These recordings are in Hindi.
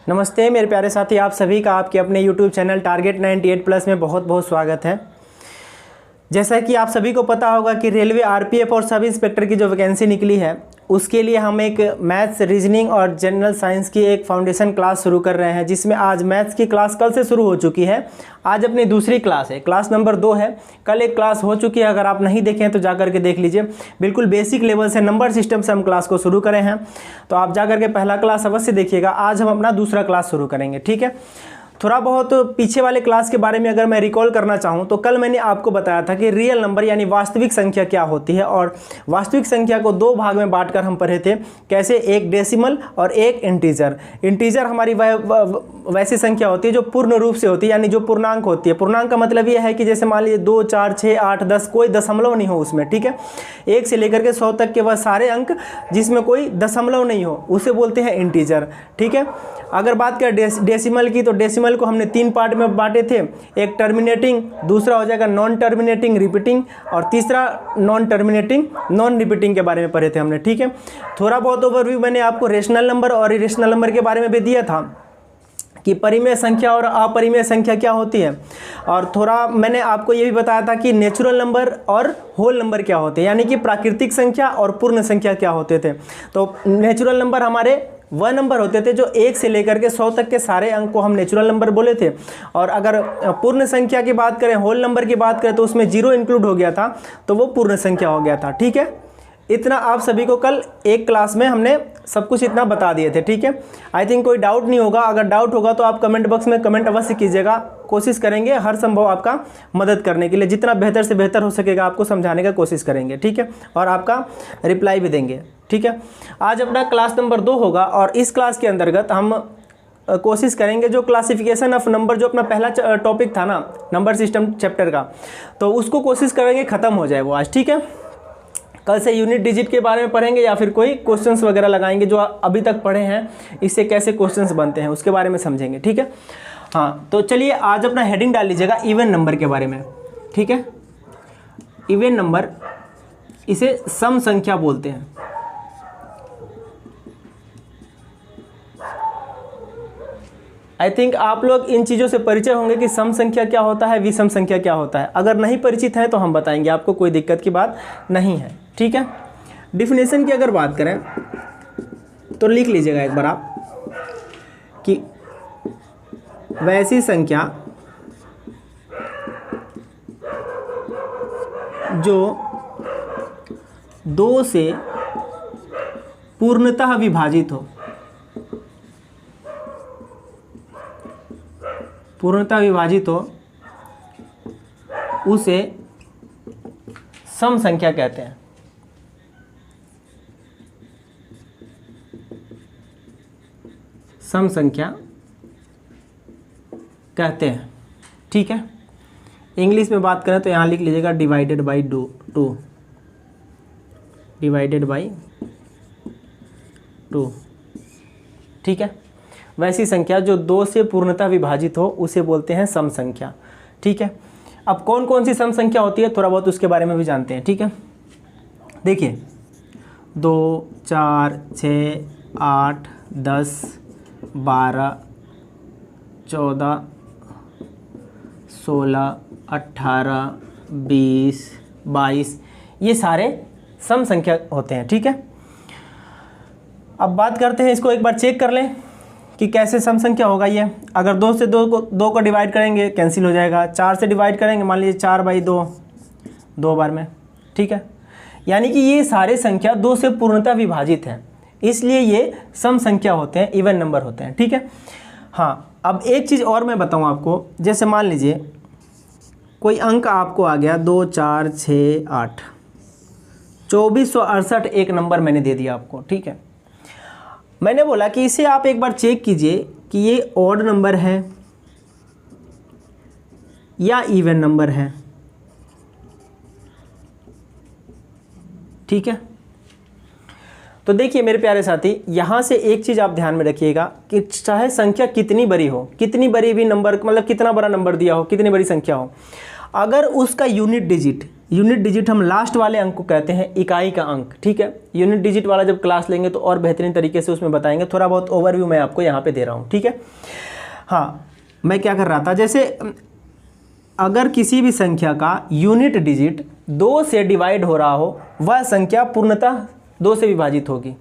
नमस्ते मेरे प्यारे साथी, आप सभी का आपके अपने YouTube चैनल टारगेट 98 प्लस में बहुत बहुत स्वागत है। जैसा कि आप सभी को पता होगा कि रेलवे आरपीएफ और सब इंस्पेक्टर की जो वैकेंसी निकली है उसके लिए हम एक मैथ्स, रीजनिंग और जनरल साइंस की एक फाउंडेशन क्लास शुरू कर रहे हैं, जिसमें आज मैथ्स की क्लास कल से शुरू हो चुकी है। आज अपनी दूसरी क्लास है, क्लास नंबर 2 है। कल एक क्लास हो चुकी है, अगर आप नहीं देखें तो जा करके देख लीजिए। बिल्कुल बेसिक लेवल से नंबर सिस्टम से हम क्लास को शुरू करे हैं, तो आप जा करके पहला क्लास अवश्य देखिएगा। आज हम अपना दूसरा क्लास शुरू करेंगे, ठीक है। थोड़ा बहुत पीछे वाले क्लास के बारे में अगर मैं रिकॉल करना चाहूँ तो कल मैंने आपको बताया था कि रियल नंबर यानी वास्तविक संख्या क्या होती है, और वास्तविक संख्या को 2 भाग में बांटकर हम पढ़े थे। कैसे? एक डेसिमल और एक इंटीजर। इंटीजर हमारी वैसी संख्या होती है जो पूर्ण रूप से होती है, यानी जो पूर्णांक होती है। पूर्णांक का मतलब यह है कि जैसे मान लीजिए 2, 4, 6, 8, 10, कोई दशमलव नहीं हो उसमें, ठीक है। 1 से लेकर के 100 तक के वह सारे अंक जिसमें कोई दशमलव नहीं हो उसे बोलते हैं इंटीजर, ठीक है। अगर बात करें डेसिमल की, तो डेसिमल को हमने 3 पार्ट में बांटे थे। एक टर्मिनेटिंग, दूसरा हो जाएगा नॉन टर्मिनेटिंग रिपीटिंग, और तीसरा नॉन टर्मिनेटिंग नॉन रिपीटिंग के बारे में पढ़े थे हमने, ठीक है। थोड़ा बहुत ओवरव्यू मैंने आपको रेशनल नंबर और इरेशनल नंबर के बारे में भी दिया था कि परिमेय संख्या और अपरिमेय संख्या क्या होती है, और थोड़ा मैंने आपको ये भी बताया था कि नेचुरल नंबर और होल नंबर क्या होते हैं, यानी कि प्राकृतिक संख्या और पूर्ण संख्या क्या होते थे। तो नेचुरल नंबर हमारे वह नंबर होते थे जो 1 से लेकर के 100 तक के सारे अंक को हम नेचुरल नंबर बोले थे। और अगर पूर्ण संख्या की बात करें, होल नंबर की बात करें, तो उसमें 0 इंक्लूड हो गया था, तो वो पूर्ण संख्या हो गया था, ठीक है। इतना आप सभी को कल एक क्लास में हमने सब कुछ इतना बता दिए थे, ठीक है। आई थिंक कोई डाउट नहीं होगा। अगर डाउट होगा तो आप कमेंट बॉक्स में कमेंट अवश्य कीजिएगा। कोशिश करेंगे हर संभव आपका मदद करने के लिए, जितना बेहतर से बेहतर हो सकेगा आपको समझाने का कोशिश करेंगे, ठीक है। और आपका रिप्लाई भी देंगे, ठीक है। आज अपना क्लास नंबर 2 होगा, और इस क्लास के अंतर्गत हम कोशिश करेंगे जो क्लासिफिकेशन ऑफ नंबर, जो अपना पहला टॉपिक था ना नंबर सिस्टम चैप्टर का, तो उसको कोशिश करेंगे ख़त्म हो जाए वो आज, ठीक है। कल से यूनिट डिजिट के बारे में पढ़ेंगे, या फिर कोई क्वेश्चंस वगैरह लगाएंगे जो अभी तक पढ़े हैं, इससे कैसे क्वेश्चंस बनते हैं उसके बारे में समझेंगे, ठीक है। हाँ, तो चलिए आज अपना हेडिंग डाल लीजिएगा इवन नंबर के बारे में, ठीक है। इवन नंबर, इसे सम संख्या बोलते हैं। आई थिंक आप लोग इन चीज़ों से परिचय होंगे कि सम संख्या क्या होता है, विषम संख्या क्या होता है। अगर नहीं परिचित है तो हम बताएंगे आपको, कोई दिक्कत की बात नहीं है, ठीक है। डिफिनेशन की अगर बात करें तो लिख लीजिएगा एक बार आप कि वैसी संख्या जो 2 से पूर्णतः विभाजित हो, पूर्णतः विभाजित हो, उसे सम संख्या कहते हैं। सम संख्या कहते हैं, ठीक है। इंग्लिश में बात करें तो यहाँ लिख लीजिएगा डिवाइडेड बाई 2, डिवाइडेड बाई 2, ठीक है। वैसी संख्या जो 2 से पूर्णतः विभाजित हो उसे बोलते हैं सम संख्या, ठीक है। अब कौन कौन सी सम संख्या होती है थोड़ा बहुत उसके बारे में भी जानते हैं, ठीक है। देखिए 2, 4, 6, 8, 10, 12, 14, 16, 18, 20, 22, ये सारे सम संख्या होते हैं, ठीक है। अब बात करते हैं, इसको एक बार चेक कर लें कि कैसे सम संख्या होगा ये। अगर 2 से 2 को डिवाइड करेंगे कैंसिल हो जाएगा। 4 से डिवाइड करेंगे, मान लीजिए 4/2, 2 बार में, ठीक है। यानी कि ये सारे संख्या 2 से पूर्णतः विभाजित हैं, इसलिए ये सम संख्या होते हैं, इवन नंबर होते हैं, ठीक है। हाँ, अब एक चीज़ और मैं बताऊँ आपको। जैसे मान लीजिए कोई अंक आपको आ गया 2, 4, 6, 8, 2468 एक नंबर मैंने दे दिया आपको, ठीक है। मैंने बोला कि इसे आप एक बार चेक कीजिए कि ये ऑड नंबर है या इवन नंबर है, ठीक है। तो देखिए मेरे प्यारे साथी, यहाँ से एक चीज़ आप ध्यान में रखिएगा कि चाहे संख्या कितनी बड़ी हो, कितनी बड़ी भी नंबर, मतलब कितना बड़ा नंबर दिया हो, कितनी बड़ी संख्या हो, अगर उसका यूनिट डिजिट यूनिट डिजिट हम लास्ट वाले अंक को कहते हैं इकाई का अंक, ठीक है। यूनिट डिजिट वाला जब क्लास लेंगे तो और बेहतरीन तरीके से उसमें बताएंगे, थोड़ा बहुत ओवरव्यू मैं आपको यहाँ पे दे रहा हूँ, ठीक है। हाँ, मैं क्या कर रहा था, जैसे अगर किसी भी संख्या का यूनिट डिजिट 2 से डिवाइड हो रहा हो, वह संख्या पूर्णतः 2 से विभाजित होगी।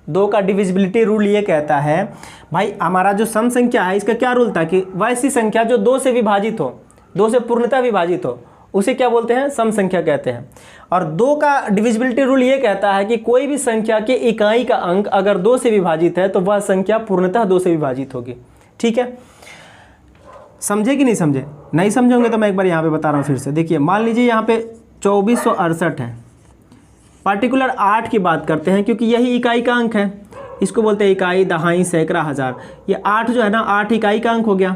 2 का डिविजिबिलिटी रूल ये कहता है भाई, हमारा जो सम संख्या है इसका क्या रूल था कि वैसी संख्या जो 2 से विभाजित हो, 2 से पूर्णतः विभाजित हो, उसे क्या बोलते हैं, सम संख्या कहते हैं। और 2 का डिविजिबिलिटी रूल ये कहता है कि कोई भी संख्या के इकाई का अंक अगर 2 से विभाजित है तो वह संख्या पूर्णतः 2 से विभाजित होगी, ठीक है। समझे कि नहीं समझे? नहीं समझोगे तो मैं एक बार यहाँ पे बता रहा हूँ फिर से। देखिए, मान लीजिए यहाँ पे 2468 है, पार्टिकुलर 8 की बात करते हैं क्योंकि यही इकाई का अंक है। इसको बोलते हैं इकाई, दहाई, सैकड़ा, हज़ार। ये 8 जो है ना, 8 इकाई का अंक हो गया।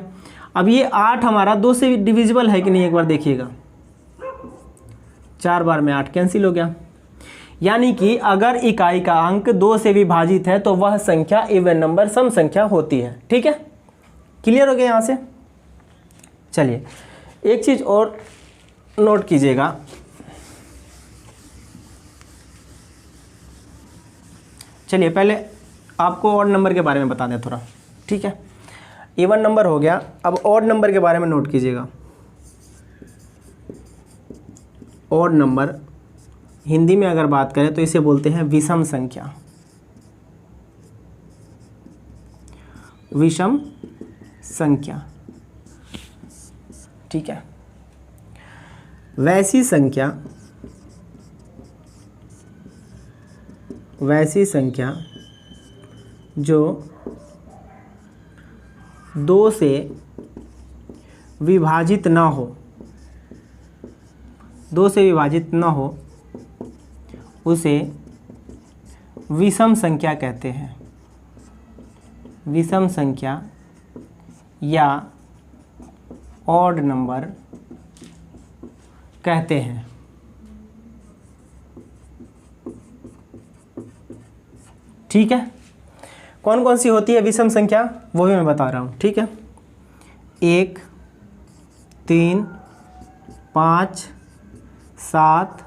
अब ये 8 हमारा 2 से डिविजिबल है कि नहीं, एक बार देखिएगा। 4 बार में 8 कैंसिल हो गया। यानी कि अगर इकाई का अंक 2 से विभाजित है तो वह संख्या इवन नंबर, सम संख्या होती है, ठीक है। क्लियर हो गया यहाँ से? चलिए, एक चीज़ और नोट कीजिएगा। चलिए, पहले आपको ऑड नंबर के बारे में बता दें थोड़ा, ठीक है। इवन नंबर हो गया, अब ऑड नंबर के बारे में नोट कीजिएगा। ऑड नंबर हिंदी में अगर बात करें तो इसे बोलते हैं विषम संख्या। विषम संख्या, ठीक है। वैसी संख्या जो 2 से विभाजित ना हो, 2 से विभाजित ना हो, उसे विषम संख्या कहते हैं। विषम संख्या या ऑड नंबर कहते हैं, ठीक है। कौन कौन सी होती है विषम संख्या वो भी मैं बता रहा हूँ, ठीक है। 1, 3, 5, 7,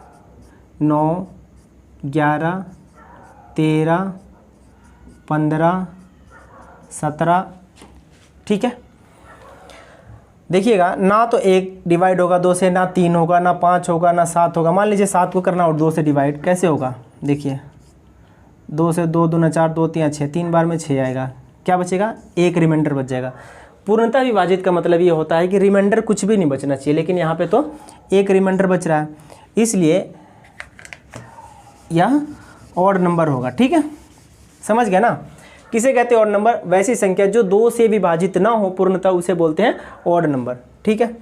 9, 11, 13, 15, 17, ठीक है। देखिएगा, ना तो 1 डिवाइड होगा 2 से, ना 3 होगा, ना 5 होगा, ना 7 होगा। मान लीजिए 7 को करना और 2 से डिवाइड, कैसे होगा? देखिए, 2 से 2 दूना 4, 2 3 6, 3 बार में 6 आएगा। क्या बचेगा? 1 रिमाइंडर बच जाएगा। पूर्णतः विभाजित का मतलब ये होता है कि रिमाइंडर कुछ भी नहीं बचना चाहिए, लेकिन यहाँ पे तो 1 रिमाइंडर बच रहा है, इसलिए यह ऑड नंबर होगा, ठीक है। समझ गया ना? किसे कहते हैं ऑड नंबर? वैसी संख्या जो 2 से विभाजित ना हो पूर्णतः, उसे बोलते हैं ऑड नंबर, ठीक है।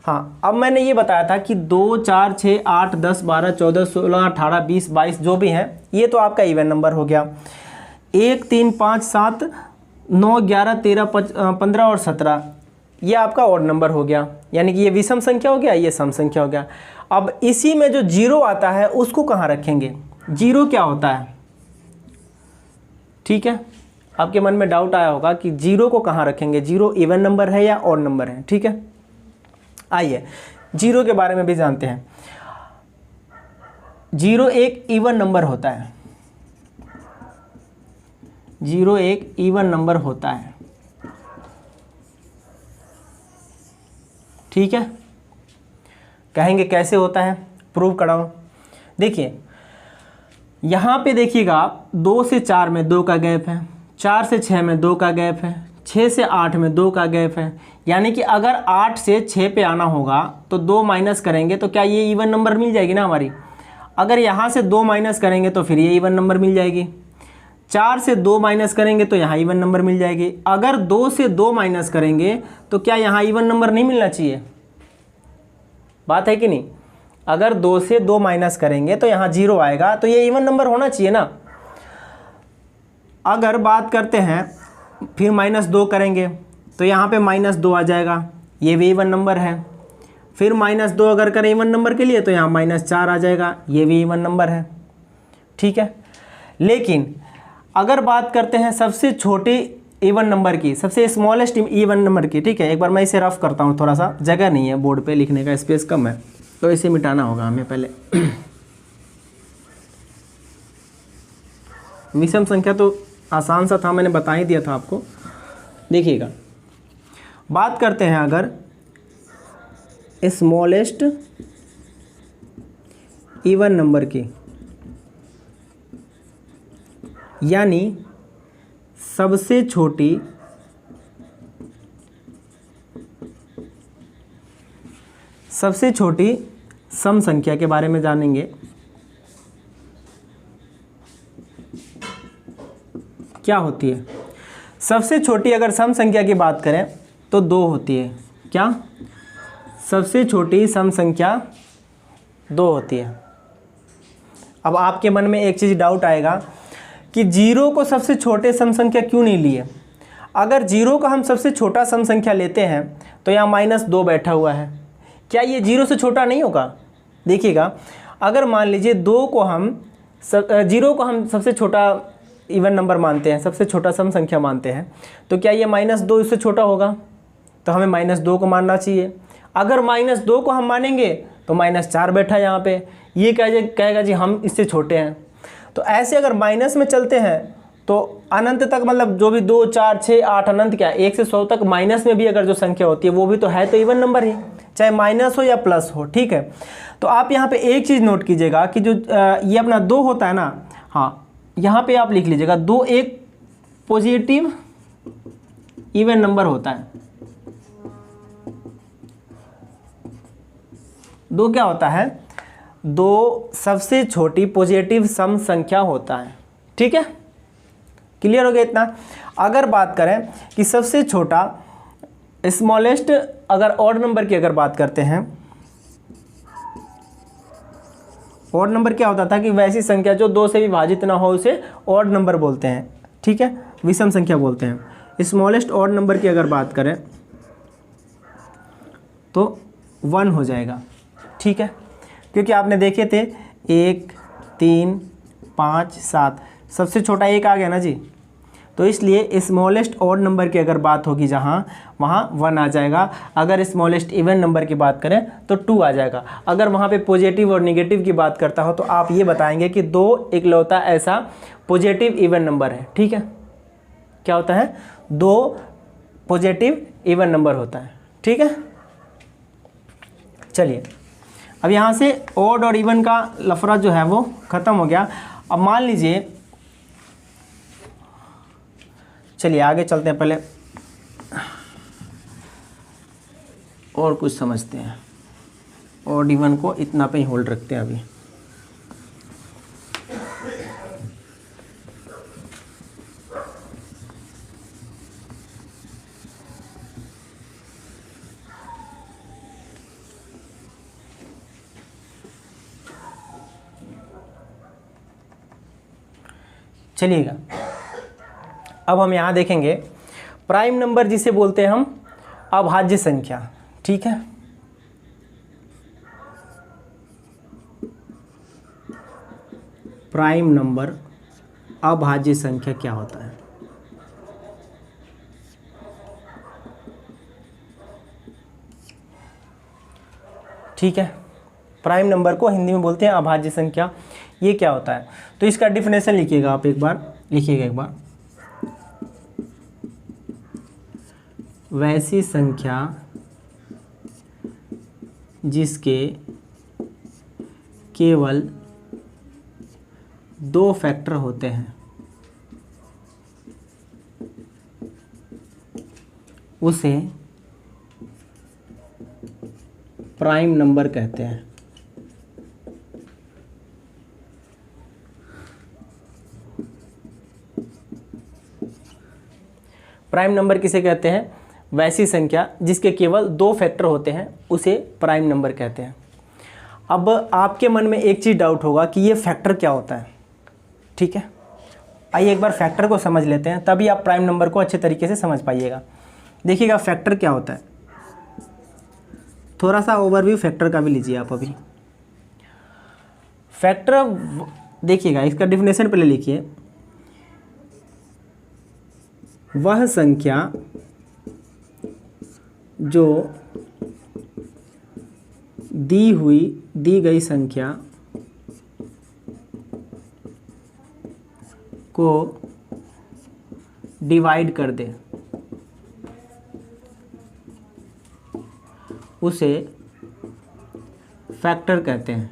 हाँ, अब मैंने ये बताया था कि 2, 4, 6, 8, 10, 12, 14, 16, 18, 20, 22 जो भी हैं, ये तो आपका इवन नंबर हो गया। 1, 3, 5, 7, 9, 11, 13, 15 और 17 ये आपका ऑड नंबर हो गया। यानी कि ये विषम संख्या हो गया, ये सम संख्या हो गया। अब इसी में जो 0 आता है उसको कहाँ रखेंगे? 0 क्या होता है? ठीक है, आपके मन में डाउट आया होगा कि 0 को कहाँ रखेंगे, 0 इवन नंबर है या ऑड नंबर है, ठीक है। आइए 0 के बारे में भी जानते हैं। 0 एक इवन नंबर होता है। 0 एक इवन नंबर होता है, ठीक है। कहेंगे कैसे होता है, प्रूव कराओ। देखिए यहाँ पे देखिएगा, 2 से 4 में 2 का गैप है, 4 से 6 में 2 का गैप है, 6 से 8 में 2 का गैप है। यानी कि अगर 8 से 6 पे आना होगा तो 2 माइनस करेंगे तो क्या ये इवन नंबर मिल जाएगी ना हमारी। अगर यहाँ से 2 माइनस करेंगे तो फिर ये इवन नंबर मिल जाएगी। 4 से 2 माइनस करेंगे तो यहाँ इवन नंबर मिल जाएगी। अगर 2 से 2 माइनस करेंगे तो क्या यहाँ इवन नंबर नहीं मिलना चाहिए? बात है कि नहीं? अगर 2 से 2 माइनस करेंगे तो यहाँ 0 आएगा, तो ये इवन नंबर होना चाहिए ना। अगर बात करते हैं फिर -2 करेंगे तो यहाँ पे -2 आ जाएगा, ये भी इवन नंबर है। फिर -2 अगर करें इवन नंबर के लिए तो यहाँ -4 आ जाएगा, ये भी इवन नंबर है, ठीक है। लेकिन अगर बात करते हैं सबसे छोटे इवन नंबर की, सबसे स्मॉलेस्ट इवन नंबर की, ठीक है। एक बार मैं इसे रफ करता हूँ, थोड़ा सा जगह नहीं है बोर्ड पे लिखने का, स्पेस कम है। तो इसे मिटाना होगा हमें पहले। विषम संख्या तो आसान सा था, मैंने बता ही दिया था आपको। देखिएगा, बात करते हैं अगर स्मॉलेस्ट इवन नंबर की, यानी सबसे छोटी सम संख्या के बारे में जानेंगे। क्या होती है सबसे छोटी? अगर सम संख्या की बात करें तो 2 होती है। क्या? सबसे छोटी सम संख्या 2 होती है। अब आपके मन में एक चीज़ डाउट आएगा कि 0 को सबसे छोटे सम संख्या क्यों नहीं लिए? अगर 0 को हम सबसे छोटा सम संख्या लेते हैं तो यहाँ -2 बैठा हुआ है, क्या ये 0 से छोटा नहीं होगा? देखिएगा, अगर मान लीजिए 0 को हम सबसे छोटा इवन नंबर मानते हैं, सबसे छोटा सम संख्या मानते हैं, तो क्या ये -2 इससे छोटा होगा? तो हमें -2 को मानना चाहिए। अगर -2 को हम मानेंगे तो -4 बैठा यहाँ पे, ये कहेगा जी हम इससे छोटे हैं। तो ऐसे अगर माइनस में चलते हैं तो अनंत तक, मतलब जो भी 2, 4, 6, 8 अनंत, क्या 1 से 100 तक माइनस में भी अगर जो संख्या होती है वो भी तो है, तो इवन नंबर ही, चाहे माइनस हो या प्लस हो। ठीक है, तो आप यहाँ पे एक चीज़ नोट कीजिएगा कि जो ये अपना 2 होता है ना, हाँ यहाँ पे आप लिख लीजिएगा 2 एक पॉजिटिव इवन नंबर होता है। 2 क्या होता है? 2 सबसे छोटी पॉजिटिव सम संख्या होता है। ठीक है, क्लियर हो गया इतना? अगर बात करें कि सबसे छोटा स्मॉलेस्ट, अगर ऑड नंबर की अगर बात करते हैं, ऑड नंबर क्या होता था कि वैसी संख्या जो 2 से विभाजित ना हो उसे ऑड नंबर बोलते हैं। ठीक है, विषम संख्या बोलते हैं। स्मॉलेस्ट ऑड नंबर की अगर बात करें तो 1 हो जाएगा। ठीक है, क्योंकि आपने देखे थे 1, 3, 5, 7, सबसे छोटा 1 आ गया ना जी, तो इसलिए स्मॉलेस्ट ऑड नंबर की अगर बात होगी जहाँ, वहाँ 1 आ जाएगा। अगर स्मॉलेस्ट इवन नंबर की बात करें तो 2 आ जाएगा। अगर वहाँ पे पॉजिटिव और नेगेटिव की बात करता हो तो आप ये बताएंगे कि 2 इकलौता ऐसा पॉजिटिव इवन नंबर है। ठीक है, क्या होता है? 2 पॉजिटिव इवन नंबर होता है। ठीक है, चलिए अब यहाँ से ऑड और इवन का लफड़ा जो है वो ख़त्म हो गया। अब मान लीजिए, चलिए आगे चलते हैं, पहले और कुछ समझते हैं। ऑड इवन को इतना पे ही होल्ड रखते हैं अभी। चलिएगा, अब हम यहाँ देखेंगे प्राइम नंबर जिसे बोलते हैं हम अभाज्य संख्या। ठीक है, प्राइम नंबर अभाज्य संख्या क्या होता है? ठीक है, प्राइम नंबर को हिंदी में बोलते हैं अभाज्य संख्या। ये क्या होता है? तो इसका डिफिनेशन लिखिएगा आप, एक बार लिखिएगा एक बार। वैसी संख्या जिसके केवल 2 फैक्टर होते हैं उसे प्राइम नंबर कहते हैं। प्राइम नंबर किसे कहते हैं? वैसी संख्या जिसके केवल 2 फैक्टर होते हैं उसे प्राइम नंबर कहते हैं। अब आपके मन में एक चीज़ डाउट होगा कि ये फैक्टर क्या होता है। ठीक है, आइए एक बार फैक्टर को समझ लेते हैं, तभी आप प्राइम नंबर को अच्छे तरीके से समझ पाइएगा। देखिएगा फैक्टर क्या होता है, थोड़ा सा ओवरव्यू फैक्टर का भी लीजिए आप अभी। फैक्टर देखिएगा, इसका डिफिनेशन पहले लिखिए। वह संख्या जो दी गई संख्या को डिवाइड कर दे उसे फैक्टर कहते हैं,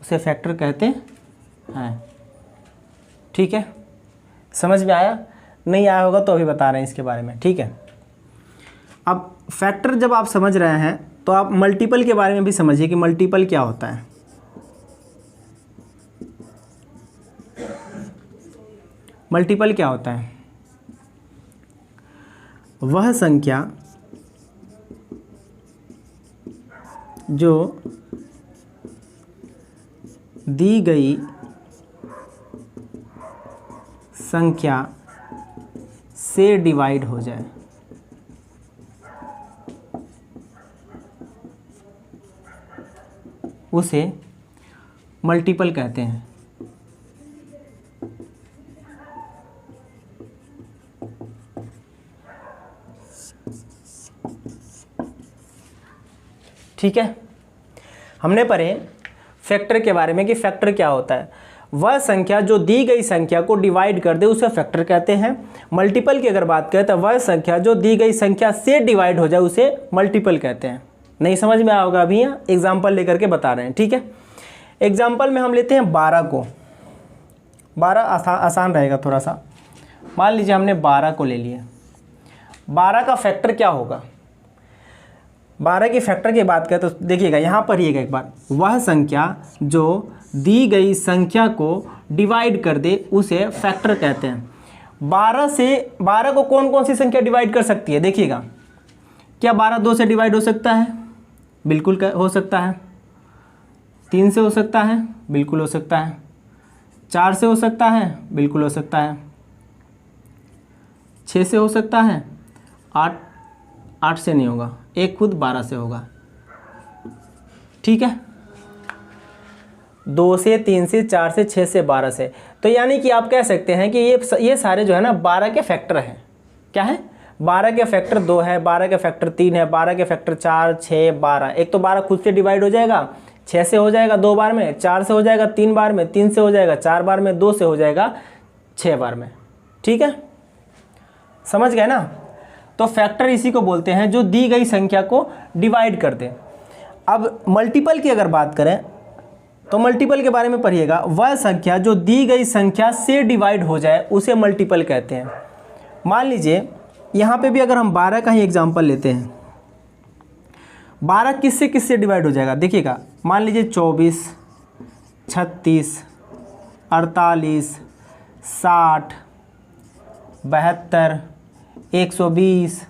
उसे फैक्टर कहते हैं। ठीक है, समझ में आया? नहीं आया होगा तो अभी बता रहे हैं इसके बारे में। ठीक है, अब फैक्टर जब आप समझ रहे हैं तो आप मल्टीपल के बारे में भी समझिए कि मल्टीपल क्या होता है। मल्टीपल क्या होता है? वह संख्या जो दी गई संख्या से डिवाइड हो जाए, उसे मल्टीपल कहते हैं। ठीक है, हमने पढ़े फैक्टर के बारे में कि फैक्टर क्या होता है। वह संख्या जो दी गई संख्या को डिवाइड कर दे उसे फैक्टर कहते हैं। मल्टीपल की अगर बात करें तो वह संख्या जो दी गई संख्या से डिवाइड हो जाए उसे मल्टीपल कहते हैं। नहीं समझ में आया होगा, अभी यहाँ एग्जाम्पल लेकर के बता रहे हैं। ठीक है, एग्जाम्पल में हम लेते हैं 12 को। 12 आसान रहेगा थोड़ा सा। मान लीजिए हमने 12 को ले लिया। 12 का फैक्टर क्या होगा? 12 के फैक्टर की बात करें तो देखिएगा, यहाँ पढ़िएगा एक बार। वह संख्या जो दी गई संख्या को डिवाइड कर दे उसे फैक्टर कहते हैं। 12 को कौन कौन सी संख्या डिवाइड कर सकती है? देखिएगा, क्या 12 2 से डिवाइड हो सकता है? बिल्कुल हो सकता है। 3 से हो सकता है? बिल्कुल हो सकता है। 4 से हो सकता है? बिल्कुल हो सकता है। 6 से हो सकता है। 8 से नहीं होगा, एक खुद 12 से होगा। ठीक है, 2 से, 3 से, 4 से, 6 से, 12 से। तो यानी कि आप कह सकते हैं कि ये सारे जो है ना 12 के फैक्टर हैं। क्या है? 12 के फैक्टर 2 है, 12 के फैक्टर 3 है, 12 के फैक्टर 4, 6, 12। एक तो 12 खुद से डिवाइड हो जाएगा, 6 से हो जाएगा 2 बार में, 4 से हो जाएगा 3 बार में, 3 से हो जाएगा 4 बार में, 2 से हो जाएगा 6 बार में। ठीक है, समझ गए ना? तो फैक्टर इसी को बोलते हैं जो दी गई संख्या को डिवाइड कर दे। अब मल्टीपल की अगर बात करें तो मल्टीपल के बारे में पढ़िएगा। वह संख्या जो दी गई संख्या से डिवाइड हो जाए उसे मल्टीपल कहते हैं। मान लीजिए यहाँ पे भी अगर हम 12 का ही एग्जांपल लेते हैं, 12 किससे किससे डिवाइड हो जाएगा? देखिएगा, मान लीजिए 24, 36, 48, 60, 72, 120।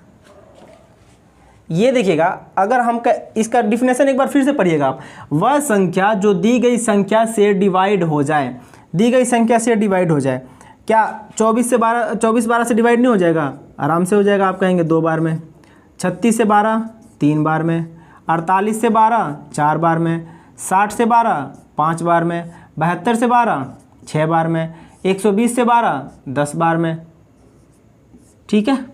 ये देखिएगा, अगर हम इसका डिफिनेशन एक बार फिर से पढ़िएगा आप। वह संख्या जो दी गई संख्या से डिवाइड हो जाए, दी गई संख्या से डिवाइड हो जाए। क्या 24 12 से डिवाइड नहीं हो जाएगा? आराम से हो जाएगा। आप कहेंगे 2 बार में। 36 से 12 3 बार में, 48 से 12 4 बार में, 60 से 12 5 बार में, 72 से 12 6 बार में, 120 से 12 10 बार में। ठीक है,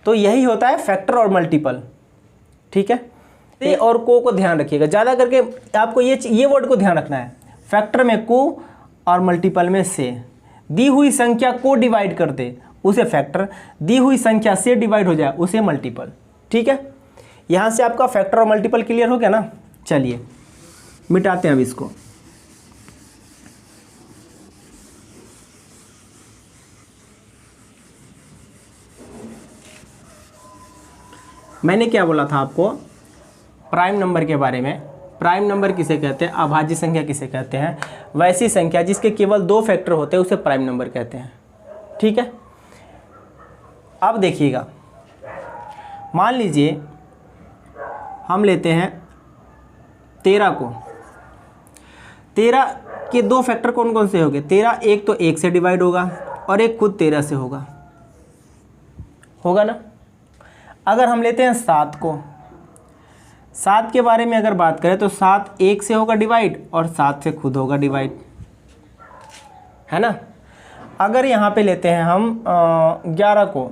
तो यही होता है फैक्टर और मल्टीपल। ठीक है, ए और को ध्यान रखिएगा, ज़्यादा करके आपको ये वर्ड को ध्यान रखना है। फैक्टर में को और मल्टीपल में से। दी हुई संख्या को डिवाइड कर दे उसे फैक्टर, दी हुई संख्या से डिवाइड हो जाए उसे मल्टीपल। ठीक है, यहाँ से आपका फैक्टर और मल्टीपल क्लियर हो गया ना? चलिए मिटाते हैं अब इसको। मैंने क्या बोला था आपको प्राइम नंबर के बारे में? प्राइम नंबर किसे कहते हैं? अभाज्य संख्या किसे कहते हैं? वैसी संख्या जिसके केवल 2 फैक्टर होते हैं उसे प्राइम नंबर कहते हैं। ठीक है, अब देखिएगा, मान लीजिए हम लेते हैं 13 को। 13 के 2 फैक्टर कौन कौन से होंगे? 13 एक तो 1 से डिवाइड होगा और एक खुद 13 से होगा ना? अगर हम लेते हैं 7 को, 7 के बारे में अगर बात करें तो 7 1 से होगा डिवाइड और 7 से खुद होगा डिवाइड, है ना? अगर यहाँ पे लेते हैं हम 11 को,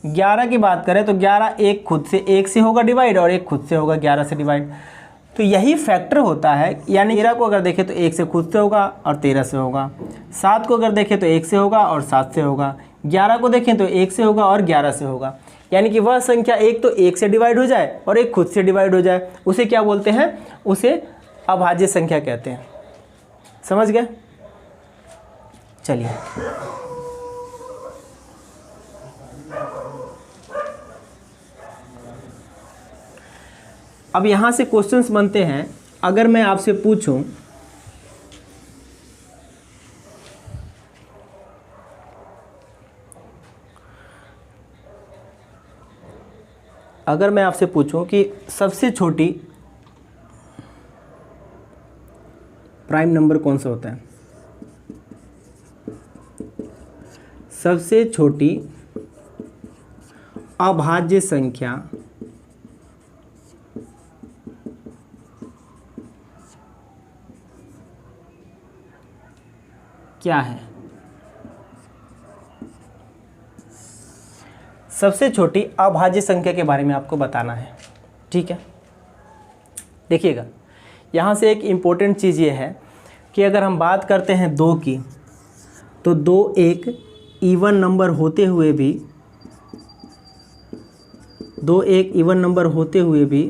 11 की बात करें तो 11 एक खुद से 1 से होगा डिवाइड और एक खुद से होगा 11 से डिवाइड। तो यही फैक्टर होता है, यानी 13 को अगर देखें तो 1 से खुद से होगा और 13 से होगा। 7 को अगर देखें तो 1 से होगा और 7 से होगा। 11 को देखें तो 1 से होगा और 11 से होगा। यानी कि वह संख्या एक तो 1 से डिवाइड हो जाए और एक खुद से डिवाइड हो जाए, उसे क्या बोलते हैं? उसे अभाज्य संख्या कहते हैं। समझ गए? चलिए अब यहाँ से क्वेश्चंस बनते हैं। अगर मैं आपसे पूछूं कि सबसे छोटी प्राइम नंबर कौन सा होता है? सबसे छोटी अभाज्य संख्या क्या है? सबसे छोटी अभाज्य संख्या के बारे में आपको बताना है। ठीक है, देखिएगा, यहाँ से एक इम्पोर्टेंट चीज़ ये है कि अगर हम बात करते हैं 2 की, तो 2 एक इवन नंबर होते हुए भी, 2 एक इवन नंबर होते हुए भी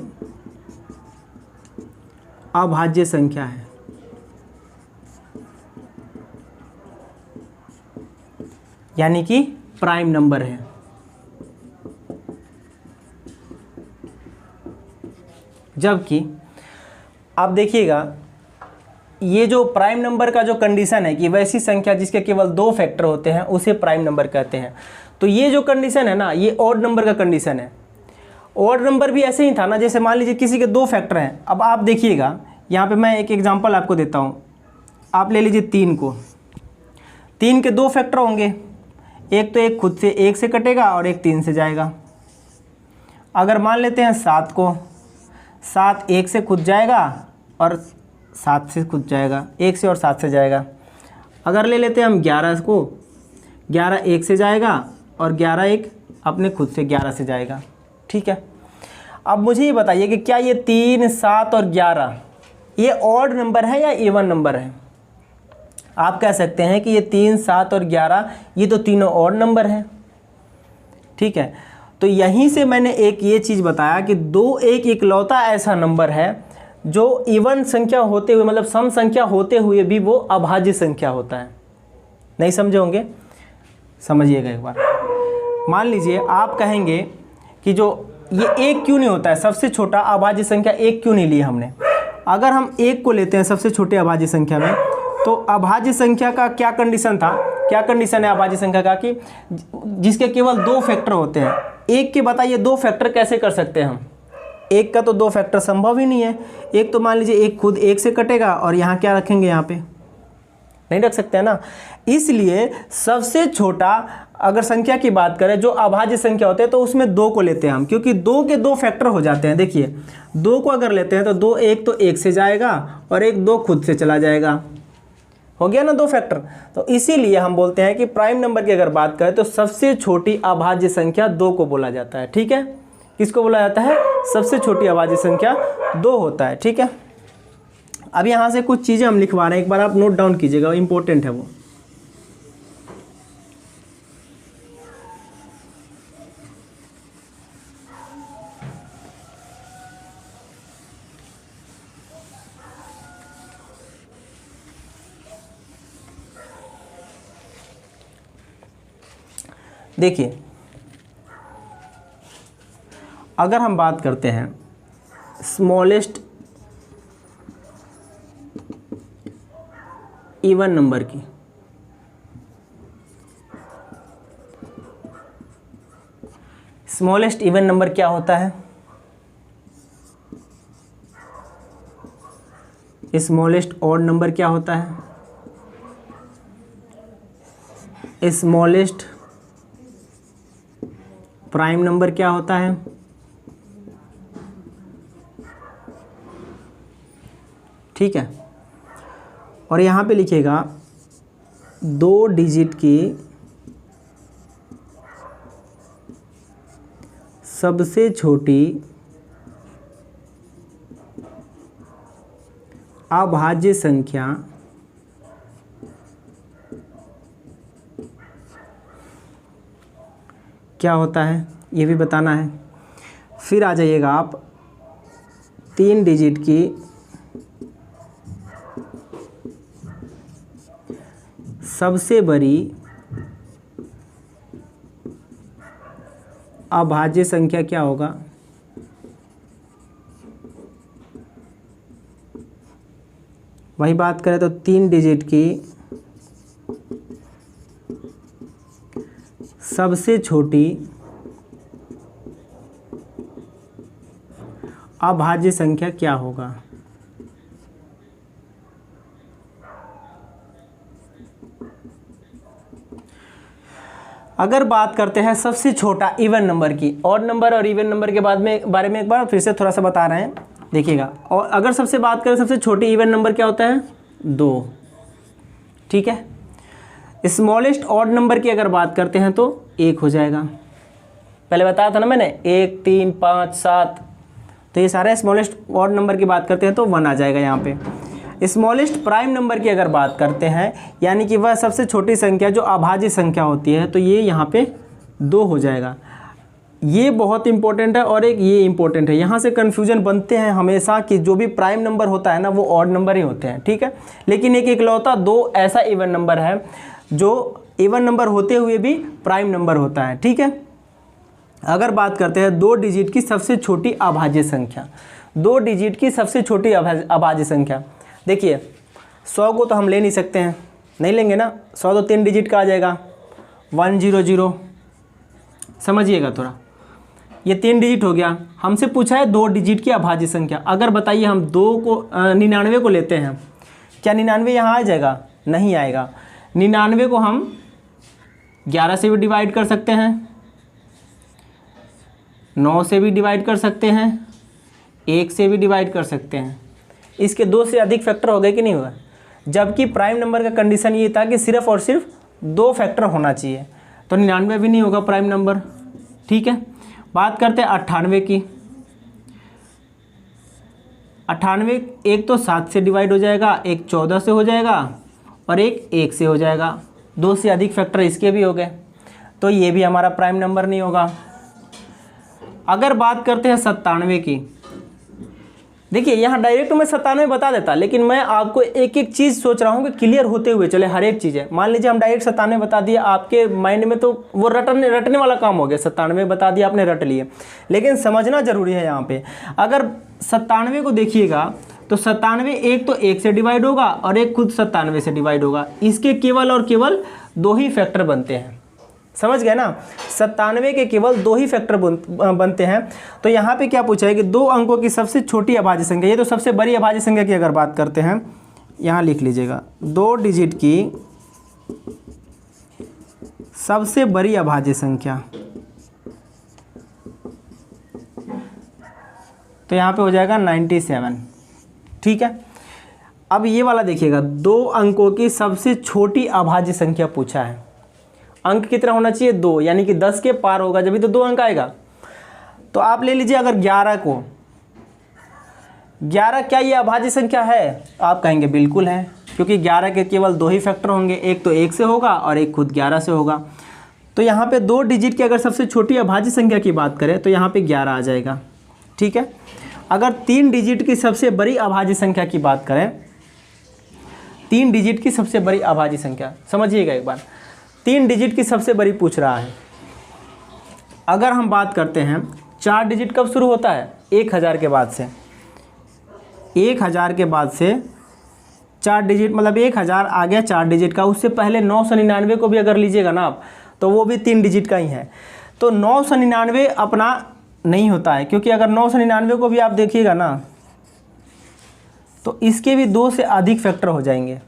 अभाज्य संख्या है। यानी कि प्राइम नंबर है। जबकि आप देखिएगा, ये जो प्राइम नंबर का जो कंडीशन है कि वैसी संख्या जिसके केवल 2 फैक्टर होते हैं उसे प्राइम नंबर कहते हैं। तो ये जो कंडीशन है ना, ये ऑड नंबर का कंडीशन है। ऑड नंबर भी ऐसे ही था ना, जैसे मान लीजिए किसी के 2 फैक्टर हैं। अब आप देखिएगा, यहाँ पे मैं एक एग्जांपल आपको देता हूँ। आप ले लीजिए 3 को, 3 के 2 फैक्टर होंगे। एक तो एक खुद से 1 से कटेगा और एक 3 से जाएगा। अगर मान लेते हैं 7 को, 7 1 से खुद जाएगा और 7 से खुद जाएगा, 1 से और 7 से जाएगा। अगर ले लेते हैं हम 11 को, 11 1 से जाएगा और 11 एक अपने खुद से 11 से जाएगा। ठीक है, अब मुझे ये बताइए कि क्या ये 3, 7 और 11 ये ऑड नंबर है या इवन नंबर है? आप कह सकते हैं कि ये 3, 7 और 11 ये तो तीनों ऑड नंबर हैं। ठीक है, तो यहीं से मैंने एक ये चीज़ बताया कि 2 एक इकलौता ऐसा नंबर है जो इवन संख्या होते हुए, मतलब सम संख्या होते हुए भी वो अभाज्य संख्या होता है। नहीं समझे होंगे? समझिएगा एक बार। मान लीजिए आप कहेंगे कि जो ये 1 क्यों नहीं होता है, सबसे छोटा अभाज्य संख्या 1 क्यों नहीं लिया हमने? अगर हम 1 को लेते हैं सबसे छोटे अभाज्य संख्या में, तो अभाज्य संख्या का क्या कंडीशन था, क्या कंडीशन है अभाज्य संख्या का कि जिसके केवल 2 फैक्टर होते हैं। 1 के बताइए 2 फैक्टर कैसे कर सकते हैं हम? 1 का तो 2 फैक्टर संभव ही नहीं है। एक तो मान लीजिए 1 खुद 1 से कटेगा और यहाँ क्या रखेंगे, यहाँ पे नहीं रख सकते हैं ना। इसलिए सबसे छोटा अगर संख्या की बात करें जो अभाज्य संख्या होते हैं तो उसमें 2 को लेते हैं हम, क्योंकि 2 के 2 फैक्टर हो जाते हैं। देखिए 2 को अगर लेते हैं तो 2 एक तो 1 से जाएगा और एक 2 खुद से चला जाएगा, हो गया ना 2 फैक्टर। तो इसीलिए हम बोलते हैं कि प्राइम नंबर की अगर बात करें तो सबसे छोटी अभाज्य संख्या 2 को बोला जाता है। ठीक है, किसको बोला जाता है? सबसे छोटी अभाज्य संख्या 2 होता है। ठीक है, अब यहाँ से कुछ चीज़ें हम लिखवा रहे हैं, एक बार आप नोट डाउन कीजिएगा, इंपॉर्टेंट है वो। देखिए, अगर हम बात करते हैं स्मॉलेस्ट इवन नंबर की, स्मॉलेस्ट इवन नंबर क्या होता है? स्मॉलेस्ट ऑड नंबर क्या होता है? स्मॉलेस्ट प्राइम नंबर क्या होता है? ठीक है, और यहाँ पे लिखिएगा 2 डिजिट की सबसे छोटी अभाज्य संख्या क्या होता है, ये भी बताना है। फिर आ जाइएगा आप 3 डिजिट की सबसे बड़ी अभाज्य संख्या क्या होगा। वही बात करें तो 3 डिजिट की सबसे छोटी अभाज्य संख्या क्या होगा। अगर बात करते हैं सबसे छोटा इवन नंबर की, ऑड नंबर और इवन नंबर के बारे में एक बार फिर से थोड़ा सा बता रहे हैं, देखिएगा। और अगर सबसे बात करें सबसे छोटी इवन नंबर क्या होता है, 2, ठीक है। स्मॉलेस्ट ऑड नंबर की अगर बात करते हैं तो 1 हो जाएगा। पहले बताया था ना मैंने, 1, 3, 5, 7, तो ये सारे स्मॉलेस्ट ऑड नंबर की बात करते हैं तो 1 आ जाएगा यहाँ पे। स्मॉलेस्ट प्राइम नंबर की अगर बात करते हैं, यानी कि वह सबसे छोटी संख्या जो अभाज्य संख्या होती है, तो ये यहाँ पे 2 हो जाएगा। ये बहुत इंपॉर्टेंट है और एक ये इंपॉर्टेंट है। यहाँ से कन्फ्यूजन बनते हैं हमेशा कि जो भी प्राइम नंबर होता है ना वो ऑड नंबर ही होते हैं, ठीक है। लेकिन एक इकलौता 2 ऐसा इवन नंबर है जो इवन नंबर होते हुए भी प्राइम नंबर होता है, ठीक है। अगर बात करते हैं 2 डिजिट की सबसे छोटी अभाज्य संख्या, 2 डिजिट की सबसे छोटी अभाज्य संख्या, देखिए 100 को तो हम ले नहीं सकते हैं, नहीं लेंगे ना। 100 तो 3 डिजिट का आ जाएगा, 100, समझिएगा थोड़ा, ये 3 डिजिट हो गया। हमसे पूछा है 2 डिजिट की अभाज्य संख्या। अगर बताइए हम 99 को लेते हैं, क्या 99 यहाँ आ जाएगा, नहीं आएगा। 99 को हम 11 से भी डिवाइड कर सकते हैं, 9 से भी डिवाइड कर सकते हैं, 1 से भी डिवाइड कर सकते हैं। इसके 2 से अधिक फैक्टर हो गए कि नहीं हुआ, जबकि प्राइम नंबर का कंडीशन ये था कि सिर्फ और सिर्फ 2 फैक्टर होना चाहिए, तो 99 भी नहीं होगा प्राइम नंबर, ठीक है। बात करते हैं 98 की। 98 एक तो 7 से डिवाइड हो जाएगा, एक 14 से हो जाएगा और एक 1 से हो जाएगा। 2 से अधिक फैक्टर इसके भी हो गए, तो ये भी हमारा प्राइम नंबर नहीं होगा। अगर बात करते हैं 97 की, देखिए यहाँ डायरेक्ट मैं 97 बता देता, लेकिन मैं आपको एक एक चीज़ सोच रहा हूँ कि क्लियर होते हुए चले हर एक चीज़ है। मान लीजिए हम डायरेक्ट 97 बता दिए, आपके माइंड में तो वो रटने वाला काम हो गया। 97 बता दिया, आपने रट लिए, लेकिन समझना जरूरी है यहाँ पे। अगर 97 को देखिएगा तो 97 एक तो 1 से डिवाइड होगा और एक खुद 97 से डिवाइड होगा। इसके केवल और केवल 2 ही फैक्टर बनते हैं, समझ गए ना। 97 के केवल 2 ही फैक्टर बनते हैं। तो यहाँ पे क्या पूछा है कि 2 अंकों की सबसे छोटी अभाज्य संख्या, ये तो सबसे बड़ी अभाज्य संख्या की अगर बात करते हैं, यहाँ लिख लीजिएगा 2 डिजिट की सबसे बड़ी अभाज्य संख्या, तो यहाँ पे हो जाएगा 97, ठीक है। अब ये वाला देखिएगा, 2 अंकों की सबसे छोटी अभाज्य संख्या पूछा है। अंक कितना होना चाहिए, 2, यानी कि 10 के पार होगा जब भी तो 2 अंक आएगा। तो आप ले लीजिए अगर 11 को, 11 क्या ये अभाज्य संख्या है, आप कहेंगे बिल्कुल है, क्योंकि 11 के केवल 2 ही फैक्टर होंगे, एक तो 1 से होगा और एक खुद 11 से होगा। तो यहाँ पे 2 डिजिट की अगर सबसे छोटी अभाज्य संख्या की बात करें तो यहाँ पे 11 आ जाएगा, ठीक है। अगर 3 डिजिट की सबसे बड़ी अभाज्य संख्या की बात करें, 3 डिजिट की सबसे बड़ी अभाज्य संख्या, समझिएगा एक बार, 3 डिजिट की सबसे बड़ी पूछ रहा है। अगर हम बात करते हैं 4 डिजिट कब शुरू होता है, 1000 के बाद से। 1000 के बाद से 4 डिजिट, मतलब 1000 आ गया 4 डिजिट का। उससे पहले 999 को भी अगर लीजिएगा ना आप, तो वो भी 3 डिजिट का ही है। तो 999 अपना नहीं होता है, क्योंकि अगर 999 को भी आप देखिएगा ना तो इसके भी 2 से अधिक फैक्टर हो जाएंगे,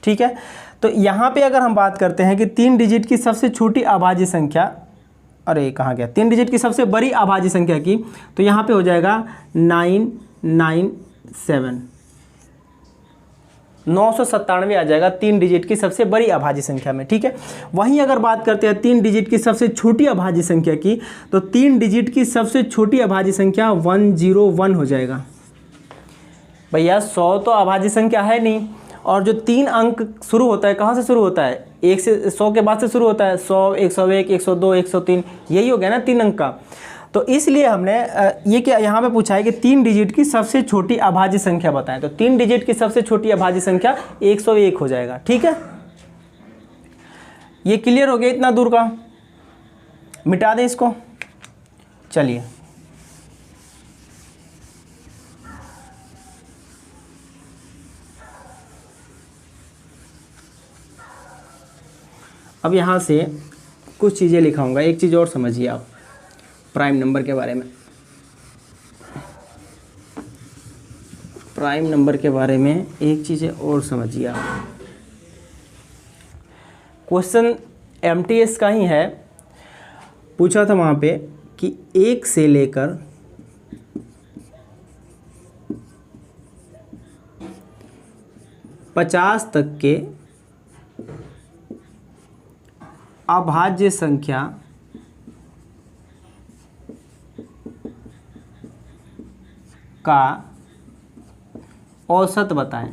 ठीक है। तो यहाँ पे अगर हम बात करते हैं कि 3 डिजिट की सबसे छोटी अभाज्य संख्या, अरे कहाँ गया, 3 डिजिट की सबसे बड़ी अभाज्य संख्या की, तो यहाँ पे हो जाएगा 997। 997 आ जाएगा 3 डिजिट की सबसे बड़ी अभाज्य संख्या में। ठीक है, वहीं अगर बात करते हैं 3 डिजिट की सबसे छोटी अभाज्य संख्या की, तो 3 डिजिट की सबसे छोटी अभाज्य संख्या 101 हो जाएगा। भैया 100 तो अभाज्य संख्या है नहीं, और जो 3 अंक शुरू होता है कहाँ से शुरू होता है, 1 से 100 के बाद से शुरू होता है, 100, 101, 102, 103, यही हो गया ना 3 अंक का। तो इसलिए हमने ये क्या यहाँ पे पूछा है कि 3 डिजिट की सबसे छोटी अभाज्य संख्या बताएं, तो 3 डिजिट की सबसे छोटी अभाज्य संख्या 101 हो जाएगा। ठीक है, ये क्लियर हो गया इतना दूर का, मिटा दें इसको। चलिए अब यहाँ से कुछ चीज़ें लिखाऊंगा, एक चीज़ और समझिए आप प्राइम नंबर के बारे में। प्राइम नंबर के बारे में एक चीज़ और समझिए आप। क्वेश्चन एमटीएस का ही है, पूछा था वहाँ पे कि 1 से लेकर 50 तक के अभाज्य संख्या का औसत बताएं।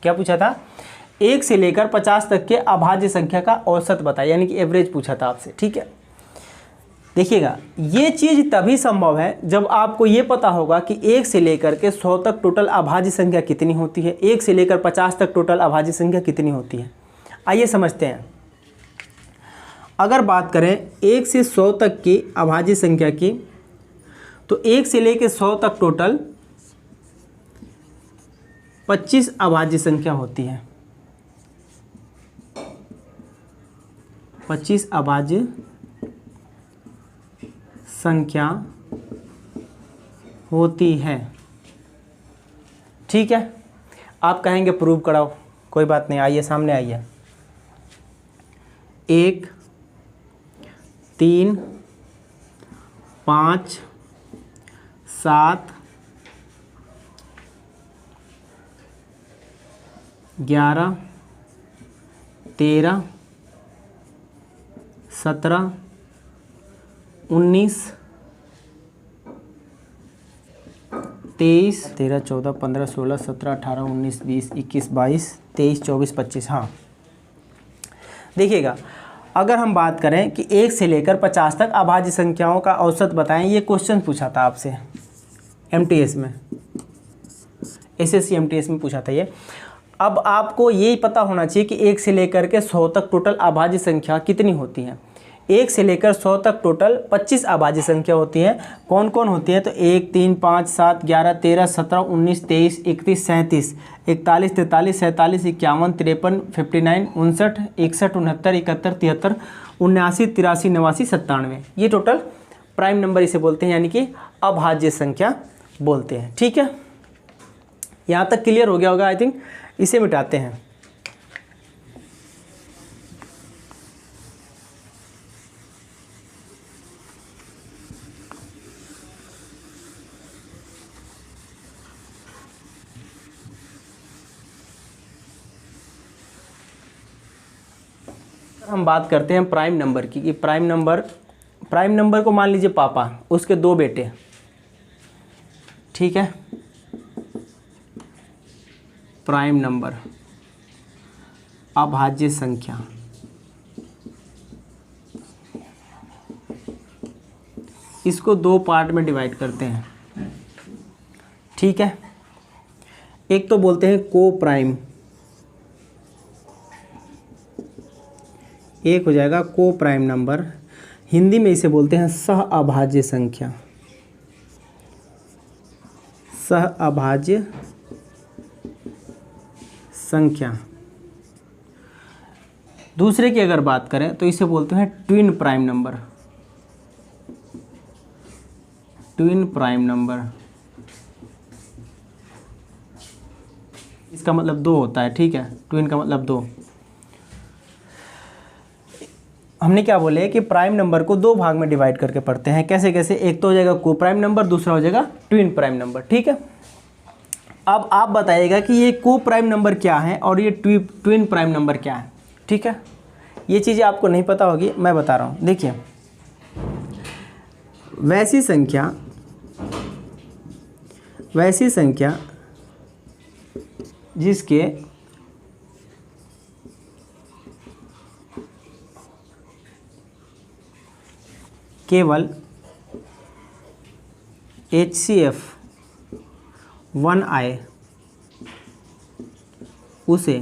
क्या पूछा था, 1 से लेकर 50 तक के अभाज्य संख्या का औसत बताएं, यानी कि एवरेज पूछा था आपसे। ठीक है, देखिएगा ये चीज़ तभी संभव है जब आपको ये पता होगा कि 1 से लेकर के 100 तक टोटल अभाज्य संख्या कितनी होती है, 1 से लेकर 50 तक टोटल अभाज्य संख्या कितनी होती है। आइए समझते हैं। अगर बात करें 1 से 100 तक की अभाज्य संख्या की, तो 1 से लेकर 100 तक टोटल 25 अभाज्य संख्या होती है। 25 अभाज्य संख्या होती है। ठीक है, आप कहेंगे प्रूव कराओ, कोई बात नहीं, आइए सामने आइए। 1, 3, 5, 7, 11, 13, 17, 19, 23, 13, 14, 15, 16, 17, 18, 19, 20, 21, 22, 23, 24, 25। हाँ देखिएगा, अगर हम बात करें कि 1 से लेकर 50 तक अभाज्य संख्याओं का औसत बताएं, ये क्वेश्चन पूछा था आपसे एमटीएस में, एसएससी एमटीएस में पूछा था ये। अब आपको यही पता होना चाहिए कि 1 से लेकर के 100 तक टोटल अभाज्य संख्या कितनी होती है। 1 से लेकर 100 तक टोटल 25 अभाज्य संख्या होती है। कौन कौन होती है, तो 1, 3, 5, 7, 11, 13, 17, 19, 23, 31, 37, 41, 43, 47, 51, 53, 59, 59, 61, 69, 71, 73, 79, 83, 89, 97, ये टोटल प्राइम नंबर इसे बोलते हैं, यानी कि अभाज्य संख्या बोलते हैं। ठीक है, यहाँ तक क्लियर हो गया होगा आई थिंक। इसे मिटाते हैं। हम बात करते हैं प्राइम नंबर की, कि प्राइम नंबर को मान लीजिए पापा, उसके 2 बेटे। ठीक है, प्राइम नंबर अभाज्य संख्या, इसको 2 पार्ट में डिवाइड करते हैं। ठीक है, एक तो बोलते हैं को प्राइम, एक हो जाएगा को प्राइम नंबर, हिंदी में इसे बोलते हैं सह अभाज्य संख्या, सह अभाज्य संख्या। दूसरे की अगर बात करें तो इसे बोलते हैं twin prime number, twin prime number, इसका मतलब 2 होता है। ठीक है, ट्विन का मतलब 2। हमने क्या बोले कि प्राइम नंबर को दो भाग में डिवाइड करके पढ़ते हैं। कैसे कैसे? एक तो हो जाएगा को प्राइम नंबर, दूसरा हो जाएगा ट्विन प्राइम नंबर। ठीक है, अब आप बताइएगा कि ये को प्राइम नंबर क्या है और ये ट्विन प्राइम नंबर क्या है। ठीक है, ये चीज़ें आपको नहीं पता होगी, मैं बता रहा हूँ। देखिए, वैसी संख्या जिसके केवल HCF 1 आए उसे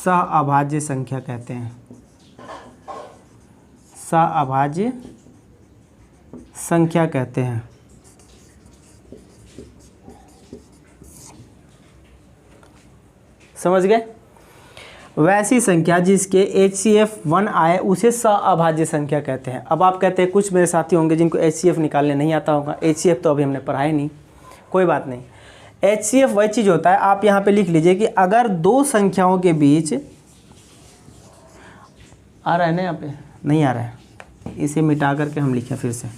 सहअभाज्य संख्या कहते हैं। सहअभाज्य संख्या कहते हैं। समझ गए? वैसी संख्या जिसके HCF 1 आए उसे सहअभाज्य संख्या कहते हैं। अब आप कहते हैं कुछ मेरे साथी होंगे जिनको HCF निकालने नहीं आता होगा। HCF तो अभी हमने पढ़ाया नहीं, कोई बात नहीं। HCF वही चीज़ होता है, आप यहाँ पे लिख लीजिए कि अगर दो संख्याओं के बीच, आ रहा है ना, यहाँ पे नहीं आ रहा है, इसे मिटा करके हम लिखें फिर से।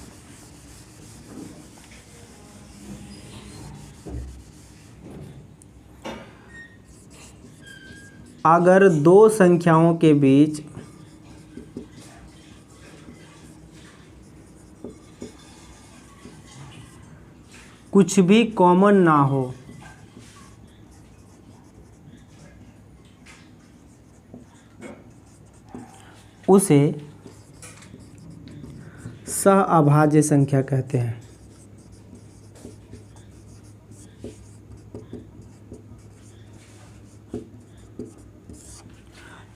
अगर दो संख्याओं के बीच कुछ भी कॉमन ना हो, उसे सहअभाज्य संख्या कहते हैं।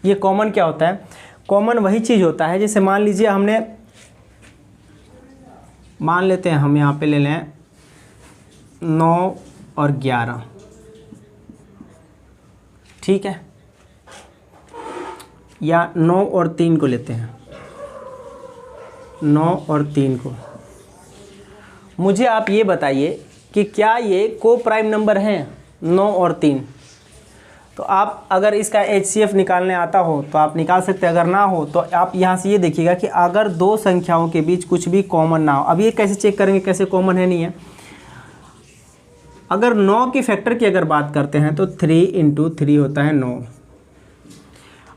ये कॉमन क्या होता है? कॉमन वही चीज़ होता है, जैसे मान लीजिए मान लेते हैं हम यहाँ पे ले लें 9 और 11। ठीक है, या 9 और 3 को लेते हैं, 9 और 3 को। मुझे आप ये बताइए कि क्या ये को प्राइम नंबर हैं 9 और 3? तो आप अगर इसका HCF निकालने आता हो तो आप निकाल सकते हैं, अगर ना हो तो आप यहाँ से ये देखिएगा कि अगर दो संख्याओं के बीच कुछ भी कॉमन ना हो। अब ये कैसे चेक करेंगे कैसे कॉमन है नहीं है? अगर 9 की फैक्टर की अगर बात करते हैं तो 3 × 3 होता है 9।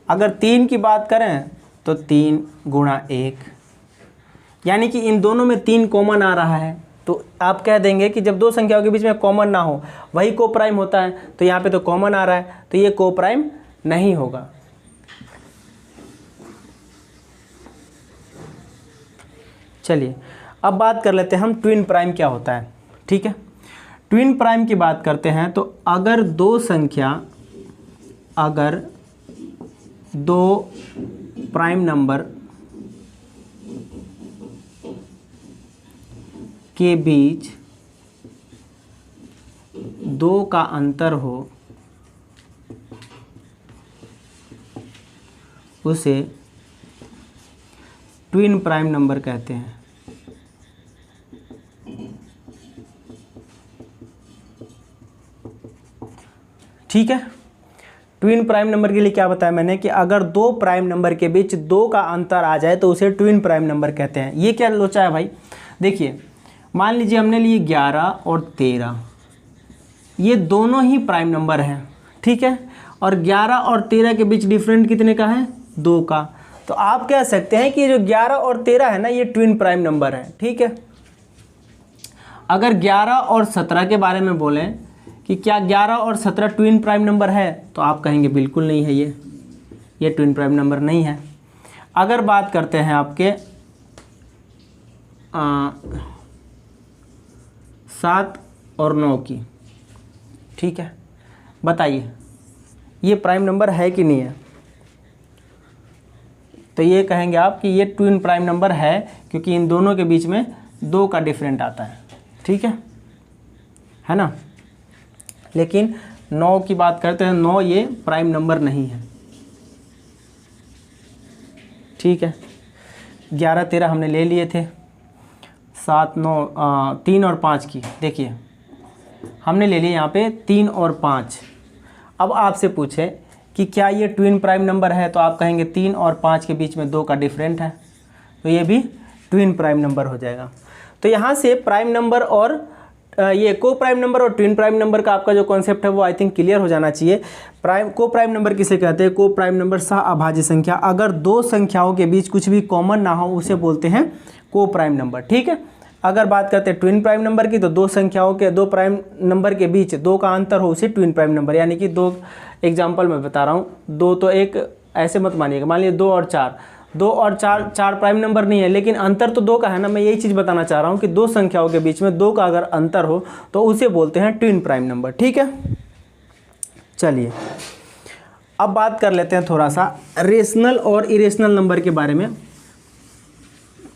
अगर 3 की बात करें तो 3 × 1, यानी कि इन दोनों में 3 कॉमन आ रहा है। तो आप कह देंगे कि जब दो संख्याओं के बीच में कॉमन ना हो वही को प्राइम होता है। तो यहाँ पे तो कॉमन आ रहा है, तो ये को प्राइम नहीं होगा। चलिए अब बात कर लेते हैं हम ट्विन प्राइम क्या होता है। ठीक है, ट्विन प्राइम की बात करते हैं तो अगर दो प्राइम नंबर के बीच 2 का अंतर हो उसे ट्विन प्राइम नंबर कहते हैं। ठीक है, ट्विन प्राइम नंबर के लिए क्या बताया मैंने कि अगर दो प्राइम नंबर के बीच 2 का अंतर आ जाए तो उसे ट्विन प्राइम नंबर कहते हैं। ये क्या लोचा है भाई? देखिए, मान लीजिए हमने लिए 11 और 13, ये दोनों ही प्राइम नंबर हैं। ठीक है, और 11 और 13 के बीच डिफरेंट कितने का है? 2 का। तो आप कह सकते हैं कि ये जो 11 और 13 है ना, ये ट्विन प्राइम नंबर है। ठीक है, अगर 11 और 17 के बारे में बोलें कि क्या 11 और 17 ट्विन प्राइम नंबर है, तो आप कहेंगे बिल्कुल नहीं है, ये ट्विन प्राइम नंबर नहीं है। अगर बात करते हैं आपके 7 और 9 की, ठीक है, बताइए ये प्राइम नंबर है कि नहीं है? तो ये कहेंगे आप कि ये ट्विन प्राइम नंबर है, क्योंकि इन दोनों के बीच में 2 का डिफरेंट आता है। ठीक है ना? लेकिन 9 की बात करते हैं, 9 ये प्राइम नंबर नहीं है। ठीक है, 11 13 हमने ले लिए थे। 7 9 3 और 5 की देखिए हमने ले लिए यहाँ पे 3 और 5। अब आपसे पूछे कि क्या ये ट्विन प्राइम नंबर है, तो आप कहेंगे 3 और 5 के बीच में 2 का डिफरेंट है, तो ये भी ट्विन प्राइम नंबर हो जाएगा। तो यहाँ से प्राइम नंबर और ये को प्राइम नंबर और ट्विन प्राइम नंबर का आपका जो कॉन्सेप्ट है वो आई थिंक क्लियर हो जाना चाहिए। को प्राइम नंबर किसे कहते हैं? को प्राइम नंबर सह अभाज्य संख्या, अगर दो संख्याओं के बीच कुछ भी कॉमन ना हो उसे बोलते हैं को प्राइम नंबर, ठीक है। अगर बात करते हैं ट्विन प्राइम नंबर की, तो दो संख्याओं के, दो प्राइम नंबर के बीच 2 का अंतर हो उसे ट्विन प्राइम नंबर, यानी कि 2 एग्जाम्पल मैं बता रहा हूँ, 2 तो एक ऐसे मत मानिएगा, मान लीजिए 2 और 4, 2 और 4 प्राइम नंबर नहीं है, लेकिन अंतर तो 2 का है ना। मैं यही चीज़ बताना चाह रहा हूँ कि दो संख्याओं के बीच में 2 का अगर अंतर हो तो उसे बोलते हैं ट्विन प्राइम नंबर, ठीक है। चलिए अब बात कर लेते हैं थोड़ा सा रेशनल और इरेशनल नंबर के बारे में,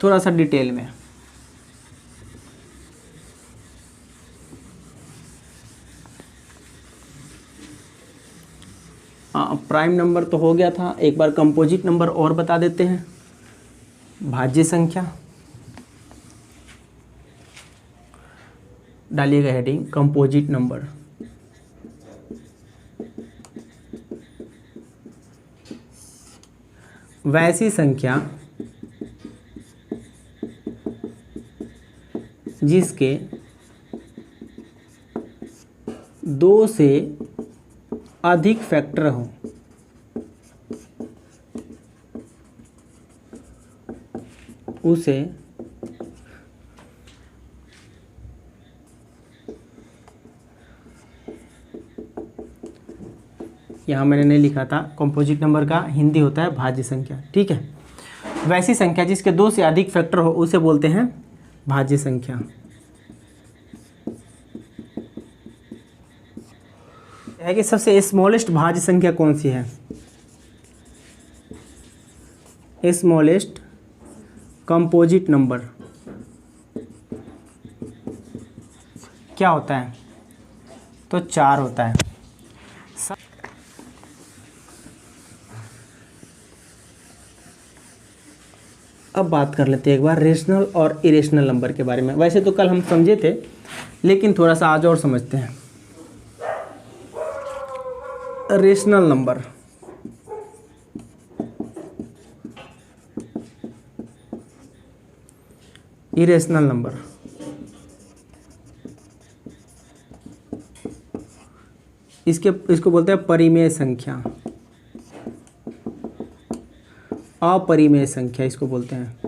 थोड़ा सा डिटेल में। प्राइम नंबर तो हो गया था, एक बार कंपोजिट नंबर और बता देते हैं। भाज्य संख्या, डालिएगा हेडिंग कंपोजिट नंबर। वैसी संख्या जिसके 2 से अधिक फैक्टर हो, उसे यहाँ मैंने नहीं लिखा था, कंपोजिट नंबर का हिंदी होता है भाज्य संख्या, ठीक है। वैसी संख्या जिसके 2 से अधिक फैक्टर हो उसे बोलते हैं भाज्य संख्या। है कि सबसे स्मॉलेस्ट भाज्य संख्या कौन सी है? स्मॉलेस्ट कंपोजिट नंबर क्या होता है? तो 4 होता है। अब बात कर लेते हैं एक बार रेशनल और इरेशनल नंबर के बारे में। वैसे तो कल हम समझे थे, लेकिन थोड़ा सा आज और समझते हैं। रेशनल नंबर, इरेशनल नंबर, इसको बोलते हैं परिमेय संख्या, अपरिमेय संख्या इसको बोलते हैं।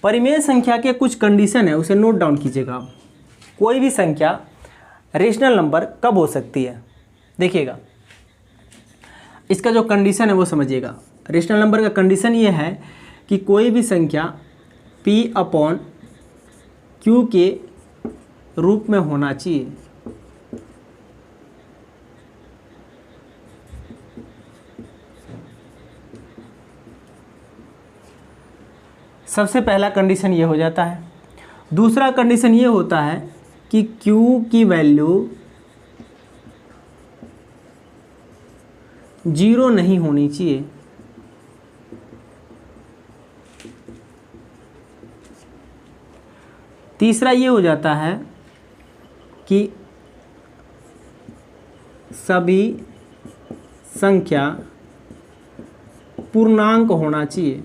परिमेय संख्या के कुछ कंडीशन है, उसे नोट डाउन कीजिएगा आप। कोई भी संख्या रेशनल नंबर कब हो सकती है? देखिएगा, इसका जो कंडीशन है वो समझिएगा। रेशनल नंबर का कंडीशन ये है कि कोई भी संख्या P/Q के रूप में होना चाहिए। सबसे पहला कंडीशन ये हो जाता है। दूसरा कंडीशन ये होता है कि Q की वैल्यू 0 नहीं होनी चाहिए। तीसरा ये हो जाता है कि सभी संख्या पूर्णांक होना चाहिए।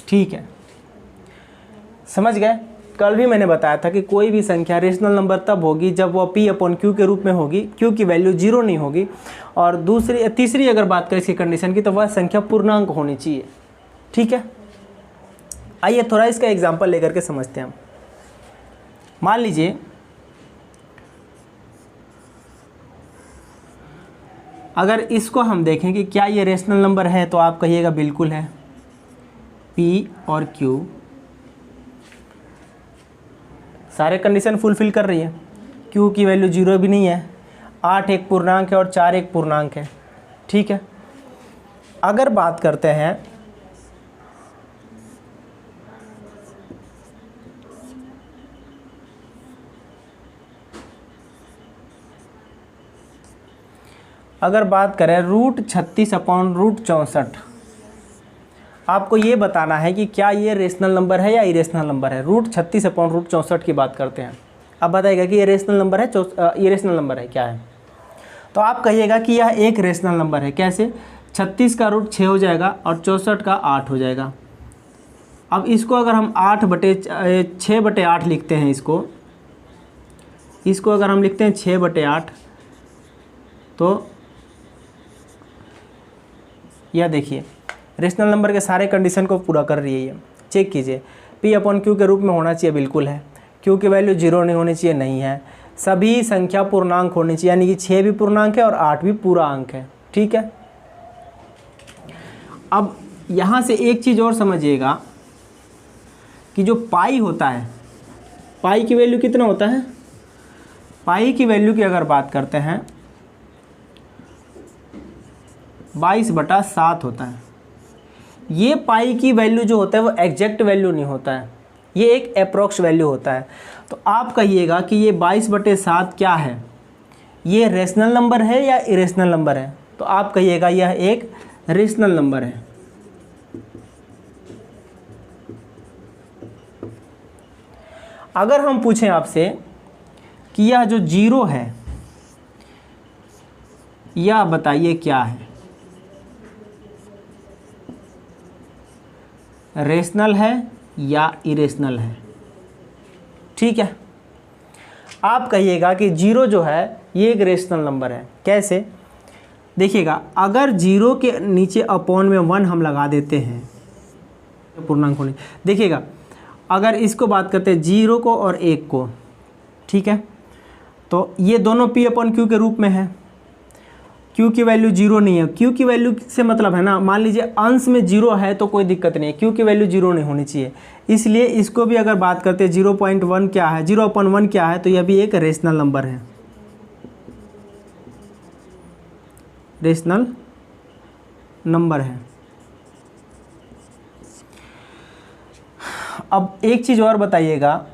ठीक है, समझ गए? कल भी मैंने बताया था कि कोई भी संख्या रेशनल नंबर तब होगी जब वह P/Q के रूप में होगी, Q की वैल्यू 0 नहीं होगी, और तीसरी अगर बात करें इसकी कंडीशन की, तो वह संख्या पूर्णांक होनी चाहिए। ठीक है, आइए थोड़ा इसका एग्जांपल लेकर के समझते हैं हम। मान लीजिए अगर इसको हम देखें कि क्या ये रेशनल नंबर है, तो आप कहिएगा बिल्कुल है। P और Q सारे कंडीशन फुलफिल कर रही है। Q की वैल्यू 0 भी नहीं है, 8 एक पूर्णांक है और 4 एक पूर्णांक है। ठीक है, अगर बात करते हैं √36/√64, आपको ये बताना है कि क्या ये रेशनल नंबर है या इरेशनल नंबर है। रूट 36 अपॉन रूट 64 की बात करते हैं। अब बताइएगा कि ये रेशनल नंबर है इरेशनल नंबर है क्या है। तो आप कहिएगा कि यह एक रेशनल नंबर है। कैसे? 36 का रूट 6 हो जाएगा और 64 का 8 हो जाएगा। अब इसको अगर हम 6/8 लिखते हैं, इसको अगर हम लिखते हैं 6/8, तो यह देखिए रेशनल नंबर के सारे कंडीशन को पूरा कर रही है ये। चेक कीजिए, P अपॉन Q के रूप में होना चाहिए, बिल्कुल है। Q की वैल्यू 0 नहीं होनी चाहिए, नहीं है। सभी संख्या पूर्णांक होनी चाहिए, यानी कि 6 भी पूर्णांक है और 8 भी पूरा अंक है। ठीक है। अब यहाँ से एक चीज़ और समझिएगा कि जो पाई होता है, पाई की वैल्यू कितना होता है? पाई की वैल्यू की अगर बात करते हैं 22/7 होता है। ये पाई की वैल्यू जो होता है वो एग्जैक्ट वैल्यू नहीं होता है, ये एक अप्रोक्स वैल्यू होता है। तो आप कहिएगा कि ये 22/7 क्या है, ये रेशनल नंबर है या इरेशनल नंबर है? तो आप कहिएगा यह एक रेशनल नंबर है। अगर हम पूछें आपसे कि यह जो 0 है यह बताइए क्या है, रेशनल है या इरेशनल है? ठीक है। आप कहिएगा कि 0 जो है ये एक रेशनल नंबर है। कैसे? देखिएगा, अगर 0 के नीचे अपॉन में 1 हम लगा देते हैं पूर्णांक होने, देखिएगा अगर इसको बात करते हैं 0 को और 1 को, ठीक है, तो ये दोनों P अपॉन Q के रूप में है। Q की वैल्यू 0 नहीं है। Q की वैल्यू से मतलब है ना, मान लीजिए अंश में 0 है तो कोई दिक्कत नहीं है, Q की वैल्यू 0 नहीं होनी चाहिए। इसलिए इसको भी अगर बात करते हैं 0.1 क्या है, 0/1 क्या है, तो यह भी एक रेशनल नंबर है, रेशनल नंबर है। अब एक चीज़ और बताइएगा,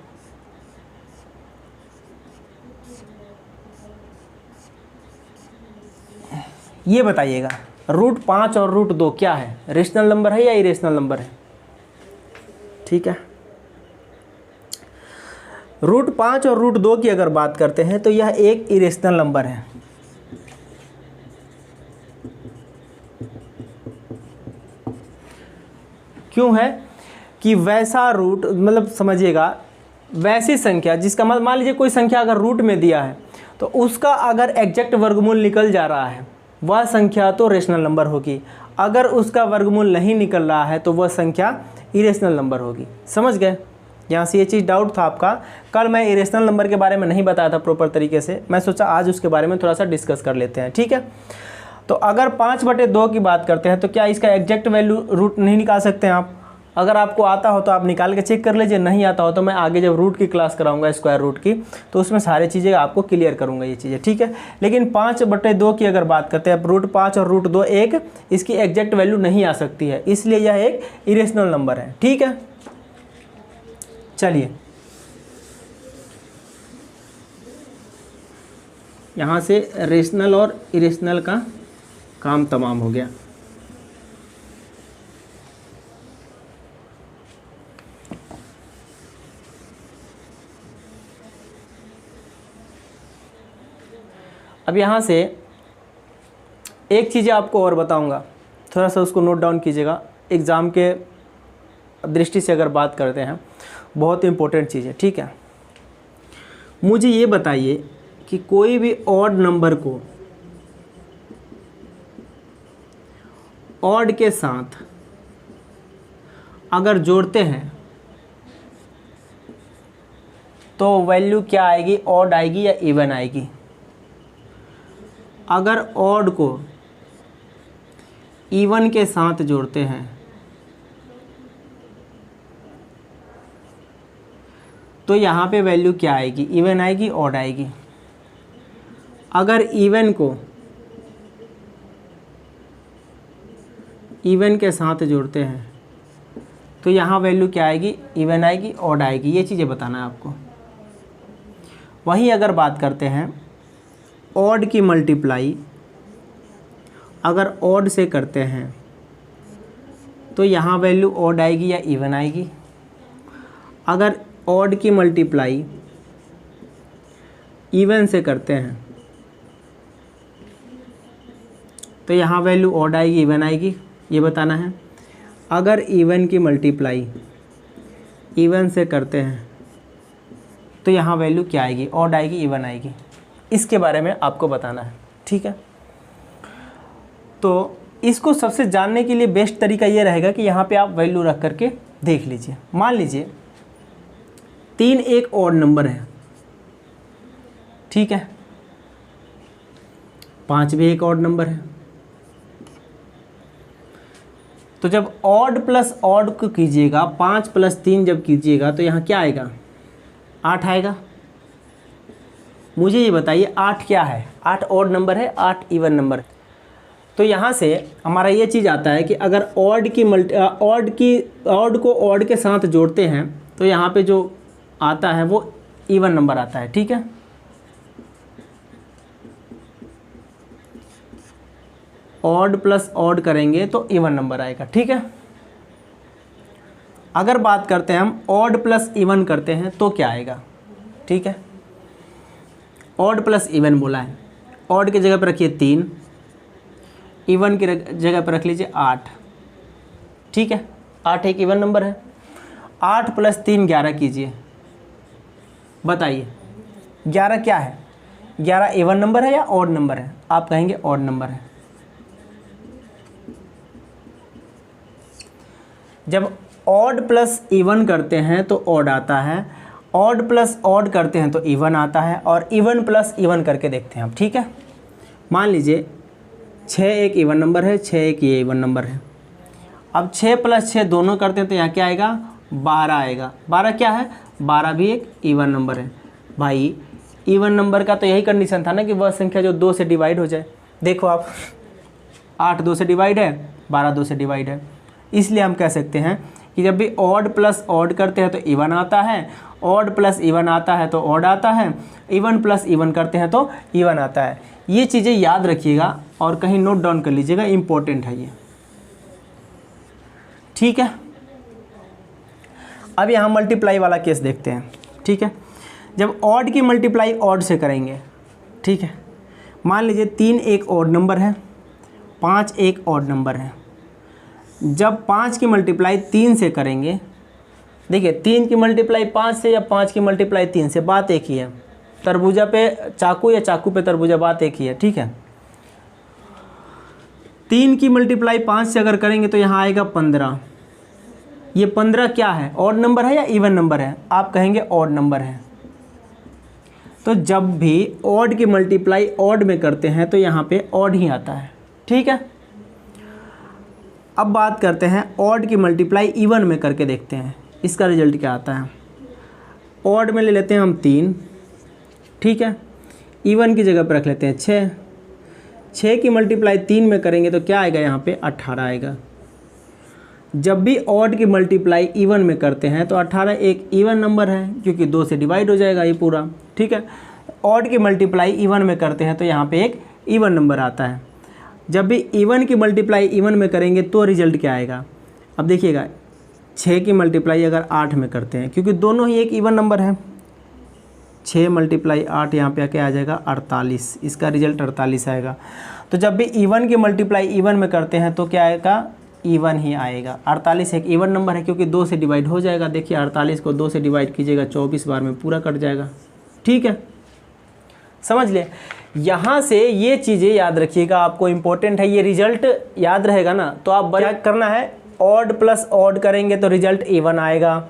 ये बताइएगा रूट 5 और रूट 2 क्या है, रेशनल नंबर है या इरेशनल नंबर है? ठीक है। रूट 5 और रूट 2 की अगर बात करते हैं तो यह एक इरेशनल नंबर है। क्यों है कि वैसा रूट, मतलब समझिएगा वैसी संख्या जिसका मान लीजिए कोई संख्या अगर रूट में दिया है तो उसका अगर एग्जैक्ट वर्गमूल निकल जा रहा है वह संख्या तो रेशनल नंबर होगी। अगर उसका वर्गमूल नहीं निकल रहा है तो वह संख्या इरेशनल नंबर होगी। समझ गए? यहाँ से ये चीज़ डाउट था आपका। कल मैं इरेशनल नंबर के बारे में नहीं बताया था प्रॉपर तरीके से, मैं सोचा आज उसके बारे में थोड़ा सा डिस्कस कर लेते हैं। ठीक है। तो अगर 5/2 की बात करते हैं तो क्या इसका एग्जैक्ट वैल्यू रूट नहीं निकाल सकते हैं आप? अगर आपको आता हो तो आप निकाल के चेक कर लीजिए, नहीं आता हो तो मैं आगे जब रूट की क्लास कराऊंगा स्क्वायर रूट की तो उसमें सारी चीज़ें आपको क्लियर करूंगा ये चीज़ें। ठीक है। लेकिन 5/2 की अगर बात करते हैं, रूट 5 और रूट 2 एक, इसकी एग्जैक्ट वैल्यू नहीं आ सकती है, इसलिए यह एक इरेशनल नंबर है। ठीक है। चलिए यहाँ से रेशनल और इरेशनल का काम तमाम हो गया। अब यहाँ से एक चीज़ आपको और बताऊँगा, थोड़ा सा उसको नोट डाउन कीजिएगा। एग्ज़ाम के दृष्टि से अगर बात करते हैं, बहुत इम्पोर्टेंट चीज़ है। ठीक है। मुझे ये बताइए कि कोई भी ऑड नंबर को ऑड के साथ अगर जोड़ते हैं तो वैल्यू क्या आएगी, ऑड आएगी या इवन आएगी? अगर ऑड को इवन के साथ जोड़ते हैं तो यहाँ पे वैल्यू क्या आएगी, इवन आएगी, ऑड आएगी? अगर इवन को इवन के साथ जोड़ते हैं तो यहाँ वैल्यू क्या आएगी, इवन आएगी, ऑड आएगी? ये चीज़ें बताना है आपको। वहीं अगर बात करते हैं ऑड की मल्टीप्लाई अगर ऑड से करते हैं तो यहाँ वैल्यू ऑड आएगी या इवन आएगी। अगर ऑड की मल्टीप्लाई इवन से करते हैं तो यहाँ वैल्यू ऑड आएगी इवन आएगी, ये बताना है। अगर इवन की मल्टीप्लाई इवन से करते हैं तो यहाँ वैल्यू क्या आएगी, ऑड आएगी इवन आएगी, इसके बारे में आपको बताना है। ठीक है, तो इसको सबसे जानने के लिए बेस्ट तरीका ये रहेगा कि यहाँ पे आप वैल्यू रख करके देख लीजिए। मान लीजिए 3 एक ऑड नंबर है, ठीक है, 5 भी एक ऑड नंबर है। तो जब ऑड प्लस ऑड को कीजिएगा, 5 + 3 जब कीजिएगा तो यहाँ क्या आएगा, 8 आएगा। मुझे ये बताइए 8 क्या है, 8 ऑड नंबर है, 8 इवन नंबर है। तो यहाँ से हमारा ये चीज़ आता है कि अगर ऑड को ऑड के साथ जोड़ते हैं तो यहाँ पे जो आता है वो इवन नंबर आता है। ठीक है, ऑड प्लस ऑड करेंगे तो इवन नंबर आएगा। ठीक है, अगर बात करते हैं हम ऑड प्लस इवन करते हैं तो क्या आएगा। ठीक है, ऑड प्लस इवन बोला है, ऑड की जगह पर रखिए 3, इवन की जगह पर रख लीजिए 8। ठीक है, 8 एक इवन नंबर है। 8 + 3 11 कीजिए, बताइए 11 क्या है, 11 इवन नंबर है या ऑड नंबर है। आप कहेंगे ऑड नंबर है। जब ऑड प्लस इवन करते हैं तो ऑड आता है, ऑड प्लस ऑड करते हैं तो इवन आता है, और इवन प्लस इवन करके देखते हैं आप। ठीक है, मान लीजिए 6 एक इवन नंबर है, 6 एक ये इवन नंबर है। अब 6 + 6 दोनों करते हैं तो यहाँ क्या आएगा, 12 आएगा। 12 क्या है, 12 भी एक इवन नंबर है। भाई इवन नंबर का तो यही कंडीशन था ना कि वह संख्या जो 2 से डिवाइड हो जाए। देखो आप 8 2 से डिवाइड है, 12 2 से डिवाइड है। इसलिए हम कह सकते हैं कि जब भी ऑड प्लस ऑड करते हैं तो इवन आता है, ऑड प्लस इवन आता है तो ऑड आता है, इवन प्लस इवन करते हैं तो इवन आता है। ये चीज़ें याद रखिएगा और कहीं नोट डाउन कर लीजिएगा, इम्पोर्टेंट है ये। ठीक है, अब यहाँ मल्टीप्लाई वाला केस देखते हैं। ठीक है, जब ऑड की मल्टीप्लाई ऑड से करेंगे, ठीक है, मान लीजिए 3 एक ऑड नंबर है, 5 एक ऑड नंबर है। जब 5 की मल्टीप्लाई 3 से करेंगे, देखिए 3 की मल्टीप्लाई 5 से या 5 की मल्टीप्लाई 3 से, बात एक ही है। तरबूजा पे चाकू या चाकू पे तरबूजा, बात एक ही है। ठीक है, 3 की मल्टीप्लाई 5 से अगर करेंगे तो यहाँ आएगा 15। ये 15 क्या है, ऑड नंबर है या इवन नंबर है। आप कहेंगे ऑड नंबर है। तो जब भी ऑड की मल्टीप्लाई ऑड में करते हैं तो यहाँ पे ऑड ही आता है। ठीक है, अब बात करते हैं ऑड की मल्टीप्लाई इवन में करके देखते हैं इसका रिजल्ट क्या आता है। ऑड में ले लेते हैं हम 3, ठीक है, इवन की जगह पर रख लेते हैं 6। 6 की मल्टीप्लाई 3 में करेंगे तो क्या आएगा, यहाँ पे 18 आएगा। जब भी ऑड की मल्टीप्लाई इवन में करते हैं तो 18 एक इवन नंबर है, क्योंकि 2 से डिवाइड हो जाएगा ये पूरा। ठीक है, ऑड की मल्टीप्लाई इवन में करते हैं तो यहाँ पे एक इवन नंबर आता है। जब भी इवन की मल्टीप्लाई इवन में करेंगे तो रिजल्ट क्या आएगा। अब देखिएगा 6 की मल्टीप्लाई अगर 8 में करते हैं, क्योंकि दोनों ही एक इवन नंबर है, 6 × 8 यहाँ पे क्या आ जाएगा 48, इसका रिजल्ट 48 आएगा। तो जब भी इवन की मल्टीप्लाई इवन में करते हैं तो क्या आएगा, इवन ही आएगा। 48 एक इवन नंबर है क्योंकि 2 से डिवाइड हो जाएगा। देखिए 48 को 2 से डिवाइड कीजिएगा 24 बार में पूरा कट जाएगा। ठीक है, समझ ले। यहाँ से ये चीज़ें याद रखिएगा, आपको इम्पोर्टेंट है। ये रिजल्ट याद रहेगा ना तो आप क्या करना है, ऑड प्लस ऑड करेंगे तो रिजल्ट इवन आएगा,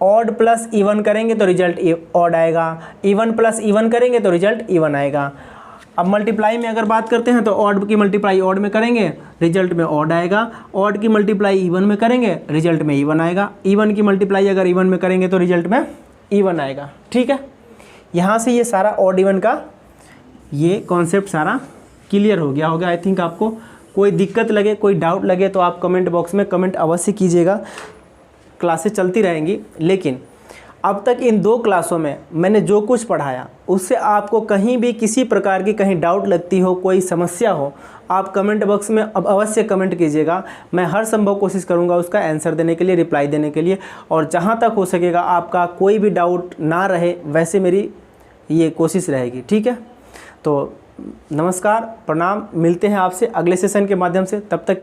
ऑड प्लस इवन करेंगे तो रिजल्ट ऑड आएगा, इवन प्लस इवन करेंगे तो रिजल्ट इवन आएगा। अब मल्टीप्लाई में अगर बात करते हैं तो ऑड की मल्टीप्लाई ऑड में करेंगे, रिजल्ट में ऑड आएगा। ऑड की मल्टीप्लाई इवन में करेंगे, रिजल्ट में इवन आएगा। इवन की मल्टीप्लाई अगर इवन में करेंगे तो रिजल्ट में इवन आएगा। ठीक है, यहाँ से ये सारा ऑड इवन का ये कॉन्सेप्ट सारा क्लियर हो गया होगा। आई थिंक आपको कोई दिक्कत लगे, कोई डाउट लगे तो आप कमेंट बॉक्स में कमेंट अवश्य कीजिएगा। क्लासेस चलती रहेंगी, लेकिन अब तक इन 2 क्लासों में मैंने जो कुछ पढ़ाया उससे आपको कहीं भी किसी प्रकार की कहीं डाउट लगती हो, कोई समस्या हो, आप कमेंट बॉक्स में अब अवश्य कमेंट कीजिएगा। मैं हर संभव कोशिश करूंगा उसका आंसर देने के लिए, रिप्लाई देने के लिए, और जहां तक हो सकेगा आपका कोई भी डाउट ना रहे वैसे मेरी ये कोशिश रहेगी। ठीक है, तो नमस्कार, प्रणाम, मिलते हैं आपसे अगले सेशन के माध्यम से। तब तक